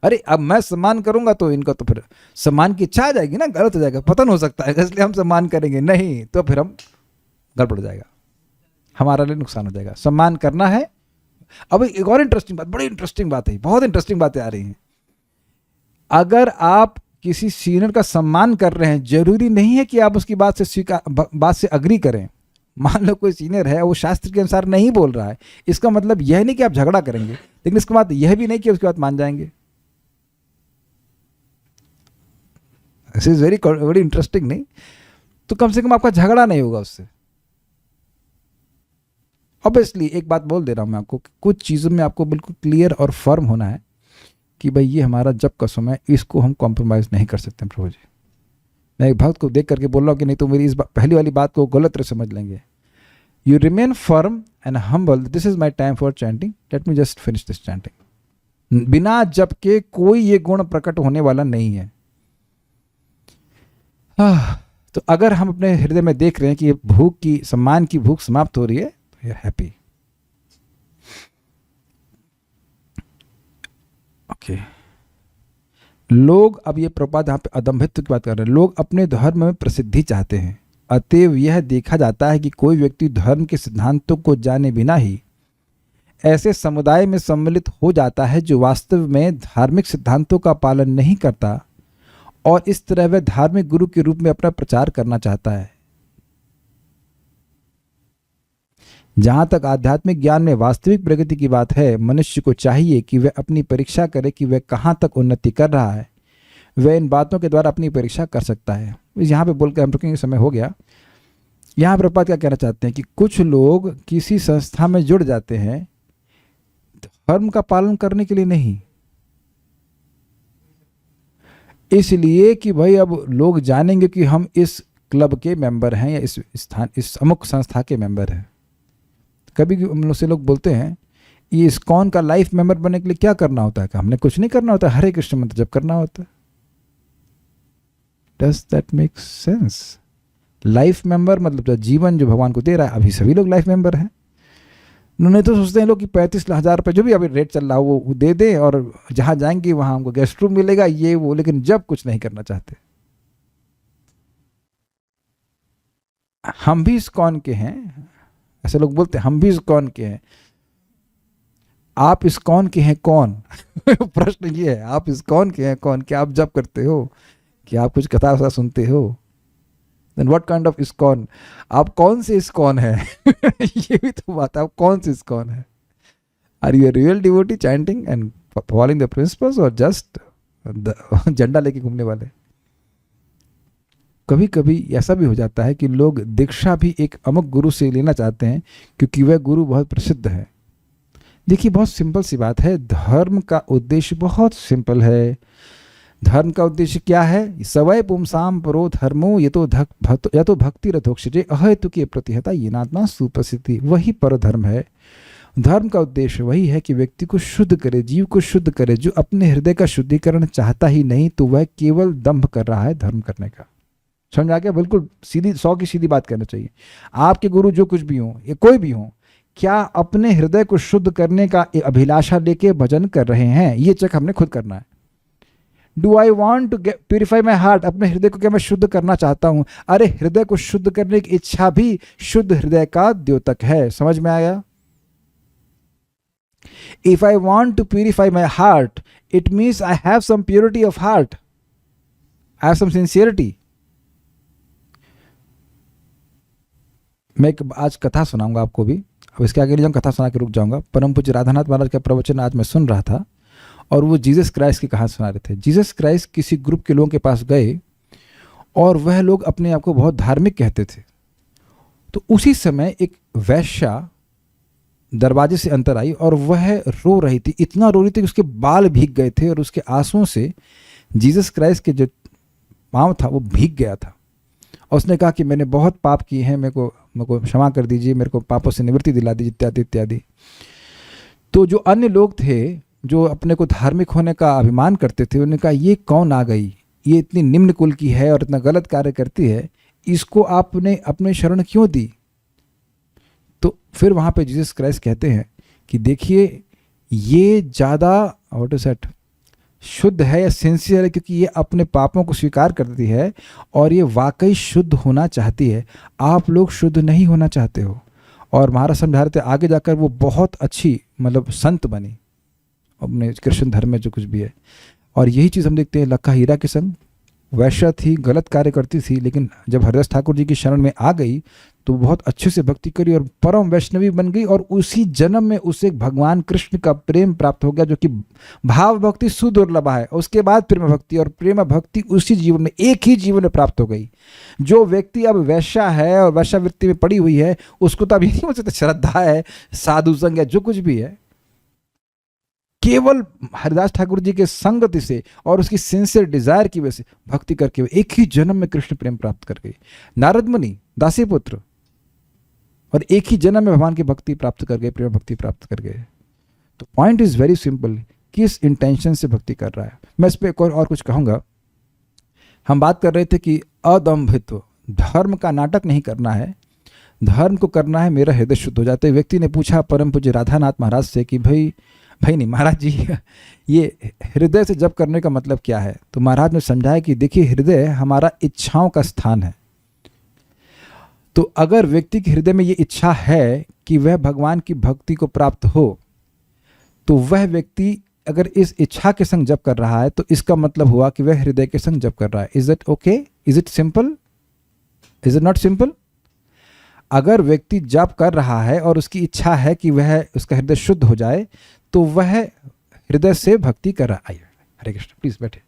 अरे अब मैं सम्मान करूंगा तो इनका तो फिर सम्मान की इच्छा आ जाएगी ना, गलत हो जाएगा, पतन हो सकता है, इसलिए हम सम्मान करेंगे नहीं तो फिर हम गड़बड़ हो जाएगा, हमारा लिए नुकसान हो जाएगा। सम्मान करना है। अब एक और इंटरेस्टिंग बात, बड़ी इंटरेस्टिंग बात है, बहुत इंटरेस्टिंग बातें आ रही हैं। अगर आप किसी सीनियर का सम्मान कर रहे हैं, जरूरी नहीं है कि आप उसकी बात से अग्री करें। मान लो कोई सीनियर है, वो शास्त्र के अनुसार नहीं बोल रहा है, इसका मतलब यह नहीं कि आप झगड़ा करेंगे, लेकिन इसका बात यह भी नहीं कि उसकी बात मान जाएंगे। This is very interesting. नहीं तो कम से कम आपका झगड़ा नहीं होगा उससे। ऑब्वियसली एक बात बोल दे रहा हूं मैं आपको, कुछ चीज़ों में आपको बिल्कुल क्लियर और फर्म होना है कि भाई ये हमारा जब का समय, इसको हम कॉम्प्रोमाइज़ नहीं कर सकते प्रभु जी। मैं एक भक्त को देख करके बोल रहा हूँ कि नहीं तो मेरी इस पहली वाली बात को गलत तरह समझ लेंगे। You remain firm and humble, this is my time for chanting, let me just finish this chanting. बिना जप के कोई ये गुण प्रकट होने वाला नहीं है। तो अगर हम अपने हृदय में देख रहे हैं कि ये भूख की, सम्मान की भूख समाप्त हो रही है, तो वी आर हैप्पी। ओके, लोग, अब ये प्रपात यहाँ पे अदम्भित्व की बात कर रहे हैं, लोग अपने धर्म में प्रसिद्धि चाहते हैं। अतएव यह देखा जाता है कि कोई व्यक्ति धर्म के सिद्धांतों को जाने बिना ही ऐसे समुदाय में सम्मिलित हो जाता है जो वास्तव में धार्मिक सिद्धांतों का पालन नहीं करता, और इस तरह वह धार्मिक गुरु के रूप में अपना प्रचार करना चाहता है। जहां तक आध्यात्मिक ज्ञान में वास्तविक प्रगति की बात है, मनुष्य को चाहिए कि वह अपनी परीक्षा करे कि वह कहां तक उन्नति कर रहा है। वह इन बातों के द्वारा अपनी परीक्षा कर सकता है। यहाँ पे बोलकर हम रुकेंगे, समय हो गया। यहाँ प्रपात क्या कहना चाहते हैं कि कुछ लोग किसी संस्था में जुड़ जाते हैं धर्म का पालन करने के लिए नहीं, इसलिए कि भाई अब लोग जानेंगे कि हम इस क्लब के मेंबर हैं या इस अमुक संस्था के मेंबर हैं। कभी हम लोग से लोग बोलते हैं ये इस्कॉन का लाइफ मेंबर बनने के लिए क्या करना होता है? कि हमने कुछ नहीं करना होता, हरे कृष्ण मंत्र जप करना होता है। Does that make sense? Life member मतलब जो जीवन जो भगवान को दे रहा है, अभी सभी लोग लाइफ मेंबर हैं। उन्होंने तो सोचते हैं लोग कि 35,000 रुपये जो भी अभी रेट चल रहा हो वो दे दें और जहाँ जाएंगे वहाँ हमको गेस्ट रूम मिलेगा, ये वो, लेकिन जब कुछ नहीं करना चाहते। हम भी इस्कॉन के हैं, ऐसे लोग बोलते हैं हम भी इस्कॉन के हैं। आप इस्कॉन के हैं कौन? प्रश्न ये है, आप इस्कॉन के हैं कौन? क्या आप जप करते हो? क्या आप कुछ कथा वथा सुनते हो? Then what kind of ISKCON? आप कौन से इस्कॉन है? ये भी तो बात है, आप कौन से इस्कॉन है? Are you a real devotee chanting and following the principles और जस्ट झंडा लेके घूमने वाले? कभी कभी ऐसा भी हो जाता है कि लोग दीक्षा भी एक अमुक गुरु से लेना चाहते हैं क्योंकि वह गुरु बहुत प्रसिद्ध है। देखिए बहुत सिंपल सी बात है, धर्म का उद्देश्य बहुत सिंपल है। धर्म का उद्देश्य क्या है? सवय पुंसाम परो धर्मो ये तो भक्ति रथोक्षजे अहेतु की प्रतिहता ये नात्मा सुप्रसिद्धि, वही पर धर्म है। धर्म का उद्देश्य वही है कि व्यक्ति को शुद्ध करे, जीव को शुद्ध करे। जो अपने हृदय का शुद्धिकरण चाहता ही नहीं तो वह केवल दंभ कर रहा है धर्म करने का। समझ आ गया? बिल्कुल सीधी 100 की सीधी बात करना चाहिए। आपके गुरु जो कुछ भी हो या कोई भी हो, क्या अपने हृदय को शुद्ध करने का अभिलाषा लेके भजन कर रहे हैं? ये चेक हमने खुद करना है। Do I want to purify my heart? अपने हृदय को क्या मैं शुद्ध करना चाहता हूं? अरे हृदय को शुद्ध करने की इच्छा भी शुद्ध हृदय का द्योतक है। समझ में आया? If I want to purify my heart it means I have some purity of heart, I have some sincerity. मैं एक आज कथा सुनाऊंगा आपको भी, अब इसके आगे नहीं कथा सुना के रुक जाऊंगा। परम पूज्य राधानाथ महाराज का प्रवचन आज मैं सुन रहा था और वो जीसस क्राइस्ट की कहानी सुना रहे थे। जीसस क्राइस्ट किसी ग्रुप के लोगों के पास गए और वह लोग अपने आप को बहुत धार्मिक कहते थे। तो उसी समय एक वैश्या दरवाजे से अंदर आई और वह रो रही थी, इतना रो रही थी कि उसके बाल भीग गए थे और उसके आंसुओं से जीसस क्राइस्ट के जो पाँव था वो भीग गया था। और उसने कहा कि मैंने बहुत पाप किए हैं, मेरे को क्षमा कर दीजिए, मेरे को पापों से निवृत्ति दिला दीजिए, इत्यादि इत्यादि। तो जो अन्य लोग थे जो अपने को धार्मिक होने का अभिमान करते थे, उन्होंने कहा ये कौन आ गई, ये इतनी निम्न कुल की है और इतना गलत कार्य करती है, इसको आपने अपने शरण क्यों दी? तो फिर वहाँ पे जीसस क्राइस्ट कहते हैं कि देखिए ये ज़्यादा व्हाट इज दैट शुद्ध है या सिंसियर है, क्योंकि ये अपने पापों को स्वीकार करती है और ये वाकई शुद्ध होना चाहती है। आप लोग शुद्ध नहीं होना चाहते हो। और महाराज समझा रहे थे आगे जाकर वो बहुत अच्छी मतलब संत बनी अपने कृष्ण धर्म में जो कुछ भी है। और यही चीज़ हम देखते हैं लक्का हीरा के संग। वैश्या थी, गलत कार्य करती थी, लेकिन जब हरिदास ठाकुर जी की शरण में आ गई तो बहुत अच्छे से भक्ति करी और परम वैष्णवी बन गई। और उसी जन्म में उसे भगवान कृष्ण का प्रेम प्राप्त हो गया, जो कि भाव भक्ति सुदुर्लभ है। उसके बाद प्रेम भक्ति, और प्रेम भक्ति उसी जीवन में, एक ही जीवन में प्राप्त हो गई। जो व्यक्ति अब वैश्या है और वैश्यावृत्ति में पड़ी हुई है, उसको तो अभी नहीं हो सकता श्रद्धा है, साधु संग है, जो कुछ भी है, केवल हरिदास ठाकुर जी के संगति से और उसकी सिंसियर डिजायर की वजह से भक्ति करके एक ही जन्म में कृष्ण प्रेम प्राप्त कर गई। नारद मुनि दासी पुत्र, और एक ही जन्म में भगवान की भक्ति प्राप्त कर गए, प्रेम भक्ति प्राप्त कर गए। तो पॉइंट इज वेरी सिंपल, किस इंटेंशन से भक्ति कर रहा है। मैं इस पर और कुछ कहूंगा। हम बात कर रहे थे कि अदम्भित्व, धर्म का नाटक नहीं करना है, धर्म को करना है मेरा हृदय शुद्ध हो जाते। व्यक्ति ने पूछा परम पूज्य राधानाथ महाराज से कि भाई नहीं महाराज जी, ये हृदय से जप करने का मतलब क्या है? तो महाराज ने समझाया कि देखिए हृदय हमारा इच्छाओं का स्थान है। तो अगर व्यक्ति के हृदय में ये इच्छा है कि वह भगवान की भक्ति को प्राप्त हो, तो वह व्यक्ति अगर इस इच्छा के संग जप कर रहा है तो इसका मतलब हुआ कि वह हृदय के संग जप कर रहा है। Is it okay? Is it simple? Is it not simple? अगर व्यक्ति जप कर रहा है और उसकी इच्छा है कि वह उसका हृदय शुद्ध हो जाए, तो वह हृदय से भक्ति कर रहा है। हरे कृष्ण, प्लीज बैठे।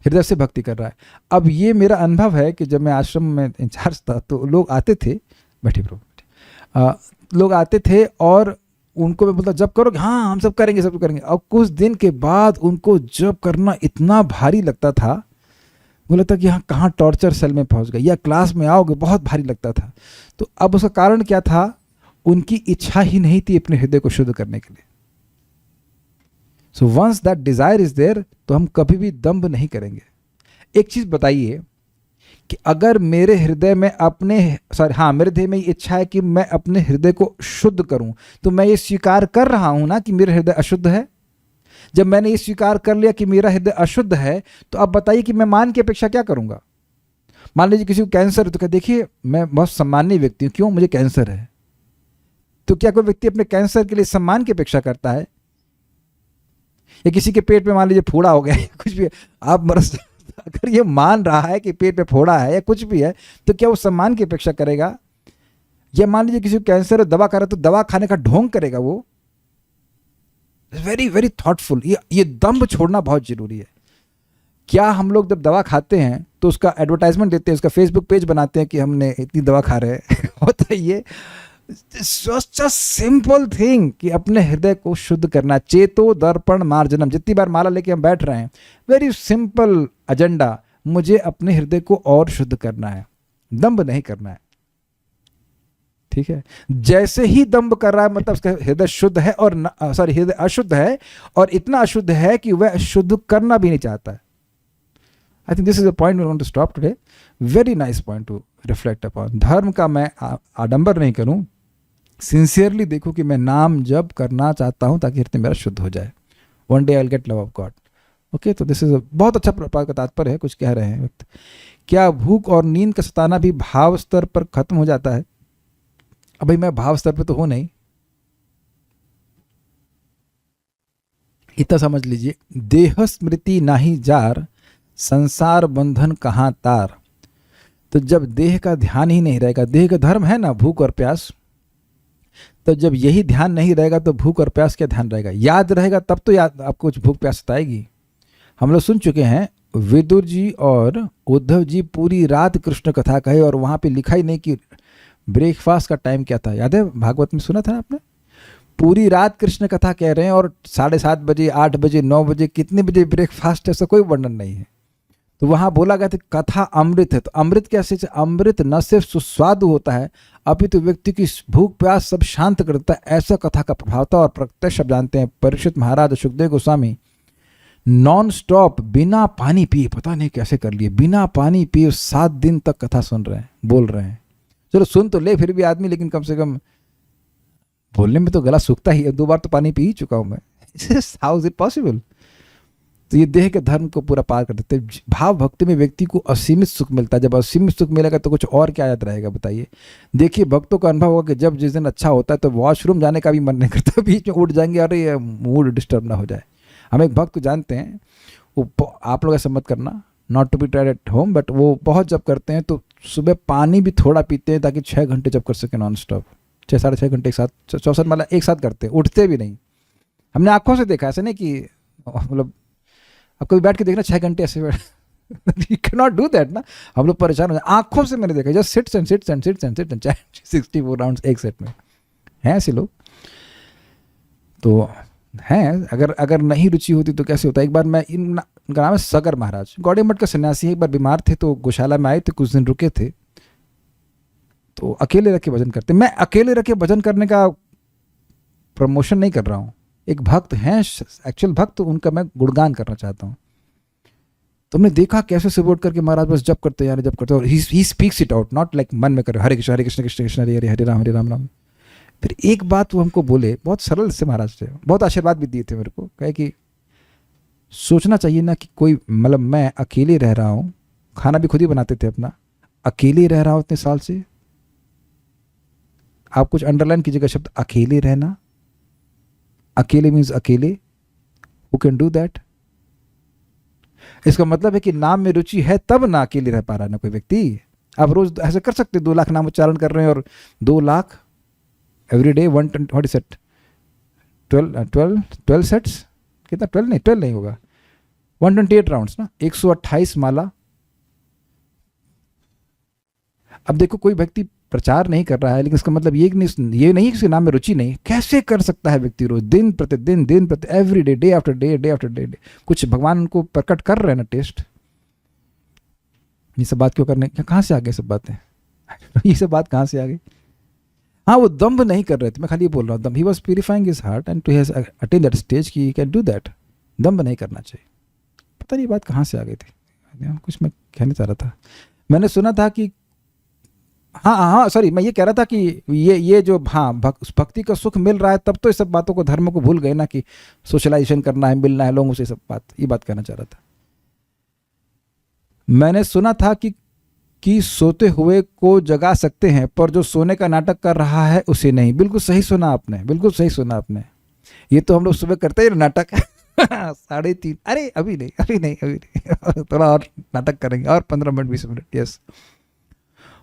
हृदय से भक्ति कर रहा है। अब ये मेरा अनुभव है कि जब मैं आश्रम में इंचार्ज था तो लोग आते थे, बैठे प्रभु बैठे, लोग आते थे और उनको मैं बोलता जप करोगे? हाँ हम सब करेंगे, सब करेंगे। और कुछ दिन के बाद उनको जप करना इतना भारी लगता था, मुझे लगता कि यहाँ कहाँ टॉर्चर सेल में पहुँच गए, या क्लास में आओगे, बहुत भारी लगता था। तो अब उसका कारण क्या था? उनकी इच्छा ही नहीं थी अपने हृदय को शुद्ध करने के लिए। So once that desire is there, तो हम कभी भी दंभ नहीं करेंगे। एक चीज बताइए, कि अगर मेरे हृदय में मेरे हृदय में इच्छा है कि मैं अपने हृदय को शुद्ध करूं, तो मैं ये स्वीकार कर रहा हूं ना कि मेरा हृदय अशुद्ध है। जब मैंने ये स्वीकार कर लिया कि मेरा हृदय अशुद्ध है, तो अब बताइए कि मैं मान की अपेक्षा क्या करूंगा। मान लीजिए किसी को कैंसर है, तो क्या देखिए मैं बहुत सम्मानीय व्यक्ति हूं, क्यों, मुझे कैंसर है। तो क्या कोई व्यक्ति अपने कैंसर के लिए सम्मान की अपेक्षा करता है? या किसी के पेट में मान लीजिए फोड़ा हो गया है, कुछ भी, आप अगर ये मान रहा है कि पेट में फोड़ा है या कुछ भी है, तो क्या वो सम्मान की अपेक्षा करेगा? या मान लीजिए किसी को कैंसर है, दवा खा रहा है, तो दवा खाने का ढोंग करेगा वो। Very very thoughtful. ये दम्भ छोड़ना बहुत जरूरी है। क्या हम लोग जब दवा खाते हैं तो उसका एडवर्टाइजमेंट देते हैं, उसका फेसबुक पेज बनाते हैं कि हमने इतनी दवा खा रहे हैं होता है ये जस्ट अ सिंपल थिंग कि अपने हृदय को शुद्ध करना। चेतो दर्पण मार्जनम, जितनी बार माला लेके हम बैठ रहे हैं, वेरी सिंपल एजेंडा, मुझे अपने हृदय को और शुद्ध करना है, दंभ नहीं करना है। ठीक है, जैसे ही दंभ कर रहा है मतलब उसका हृदय शुद्ध है और हृदय अशुद्ध है, और इतना अशुद्ध है कि वह शुद्ध करना भी नहीं चाहता है। I think this is a point we want to stop today. Very nice point to reflect upon. धर्म का मैं आडंबर नहीं करूं, सिंसियरली देखो कि मैं नाम जप करना चाहता हूं ताकि हृदय मेरा शुद्ध हो जाए। One day I will get love of God. Okay, तो दिस इज बहुत अच्छा प्रकार का तात्पर्य है। कुछ कह रहे हैं व्यक्ति, क्या भूख और नींद का सताना भी भाव स्तर पर खत्म हो जाता है? अब भाई मैं भाव स्तर पे तो हो नहीं, इतना समझ लीजिए, देह स्मृति नाही जार, संसार बंधन कहाँ तार। तो जब देह का ध्यान ही नहीं रहेगा, देह का धर्म है ना भूख और प्यास, तो जब यही ध्यान नहीं रहेगा तो भूख और प्यास क्या ध्यान रहेगा? याद रहेगा तब तो याद आपको कुछ भूख प्यास सताएगी। हम लोग सुन चुके हैं विदुर जी और उद्धव जी पूरी रात कृष्ण कथा कहे, और वहां पे लिखा ही नहीं कि ब्रेकफास्ट का टाइम क्या था। याद है, भागवत में सुना था ना आपने? पूरी रात कृष्ण कथा कह रहे हैं और 7:30 बजे, 8 बजे, 9 बजे, कितने बजे ब्रेकफास्ट, ऐसा कोई वर्णन नहीं है। तो वहां बोला गया था कथा अमृत है। तो अमृत कैसे? अमृत न सिर्फ सुस्वादु होता है, अपितु व्यक्ति की भूख प्यास सब शांत करता है। ऐसा कथा का प्रभाव था। और प्रत्यक्ष आप जानते हैं, परीक्षित महाराज सुखदेव गोस्वामी नॉन स्टॉप बिना पानी पिए, पता नहीं कैसे कर लिए, बिना पानी पिए 7 दिन तक कथा सुन रहे हैं, बोल रहे हैं। चलो सुन तो ले फिर भी आदमी, लेकिन कम से कम बोलने में तो गला सूखता ही है। 2 बार तो पानी पी ही चुका हूं मैं। How is it possible? तो ये देह के धर्म को पूरा पार कर देते हैं। भाव भक्ति में व्यक्ति को असीमित सुख मिलता है। जब असीमित सुख मिलेगा तो कुछ और क्या याद रहेगा बताइए? देखिए, भक्तों का अनुभव होगा कि जब जिस दिन अच्छा होता है तो वॉशरूम जाने का भी मन नहीं करता, बीच में उठ जाएंगे, अरे ये मूड डिस्टर्ब ना हो जाए। हम एक भक्त को जानते हैं, वो आप लोग ऐसा मत करना, not to be tried at home, but वो बहुत जब करते हैं तो सुबह पानी भी थोड़ा पीते हैं ताकि 6 घंटे जब कर सके नॉन स्टॉप। 6 साढ़े 6 घंटे एक साथ, 64 मतलब एक साथ करते हैं, उठते भी नहीं। हमने आंखों से देखा, ऐसा नहीं कि मतलब अब कभी बैठ के देखना 6 घंटे ऐसे बैठ, you can not do that ना। हम लोग परेशान हो जाए। आंखों से मैंने देखा, just sits and sits and sits and sits and 64 rounds एक सेट में हैं ऐसे लोग तो हैं। अगर नहीं रुचि होती तो कैसे होता? एक बार मैं, इनका नाम है सगर महाराज, गौड़ी मठ का सन्यासी, एक बार बीमार थे तो गौशाला में आए थे, कुछ दिन रुके थे, तो अकेले रख के भजन करते। मैं अकेले रख के भजन करने का प्रमोशन नहीं कर रहा हूँ, एक भक्त हैं एक्चुअल भक्त, उनका मैं गुणगान करना चाहता हूँ। तुमने देखा कैसे सपोर्ट करके महाराज बस जप करते यार, जप करते, और he speaks it out, not like मन में करे हरे कृष्ण कृष्ण कृष्ण हरे हरे, हरे राम राम। फिर एक बात वो हमको बोले, बहुत सरल से महाराज थे, बहुत आशीर्वाद भी दिए थे मेरे को, कहे कि सोचना चाहिए ना कि कोई, मतलब मैं अकेले रह रहा हूँ, खाना भी खुद ही बनाते थे अपना, अकेले रह रहा हूँ इतने साल से। आप कुछ अंडरलाइन कीजिएगा शब्द अकेले रहना। अकेले मीन्स अकेले, हु कैन डू दैट? इसका मतलब है कि नाम में रुचि है तब ना अकेले रह पा रहा है ना कोई व्यक्ति। आप रोज ऐसे कर सकते, 2 लाख नाम उच्चारण कर रहे हैं और 2 lakh every day, 120 set, 12 sets, कितना 12 नहीं होगा, 128 राउंड्स ना, 128 माला। अब देखो, कोई व्यक्ति प्रचार नहीं कर रहा है, लेकिन इसका मतलब ये नहीं कि उसके नाम में रुचि नहीं। कैसे कर सकता है व्यक्ति रोज, दिन प्रतिदिन, every day, day after day, कुछ भगवान उनको प्रकट कर रहे हैं ना, टेस्ट। ये सब बात क्यों करने, कहाँ से आ गए सब बातें? ये सब बात कहाँ से आ गई? हाँ, वो दम्भ नहीं कर रहे थे, मैं खाली ये बोल रहा हूँ, दम्भ, he was purifying his heart and to has attain that stage कि ही कैन डू दैट। दम्भ नहीं करना चाहिए। पता नहीं बात कहाँ से आ गई थी, कुछ मैं कहना चाह रहा था। मैंने सुना था कि हाँ सॉरी, मैं ये कह रहा था कि ये जो भक्ति का सुख मिल रहा है, तब तो इस सब बातों को, धर्म को भूल गए ना, कि सोशलाइजेशन करना है, मिलना है लोगों से, सब ये बात कहना चाह रहा था। मैंने सुना था कि सोते हुए को जगा सकते हैं, पर जो सोने का नाटक कर रहा है उसे नहीं। बिल्कुल सही सुना आपने, बिल्कुल सही सुना आपने। ये तो हम लोग सुबह करते हैं नाटक 3:30, अरे अभी नहीं थोड़ा और नाटक करेंगे, और 15 मिनट 20 मिनट। यस,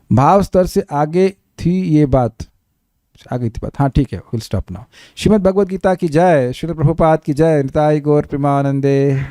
भाव स्तर से आगे थी ये बात, आगे थी बात। हाँ ठीक है, will stop now. Shrimad Bhagavad Gita की जय, श्रील प्रभुपाद की जय, निताई गौर प्रेमानंदे।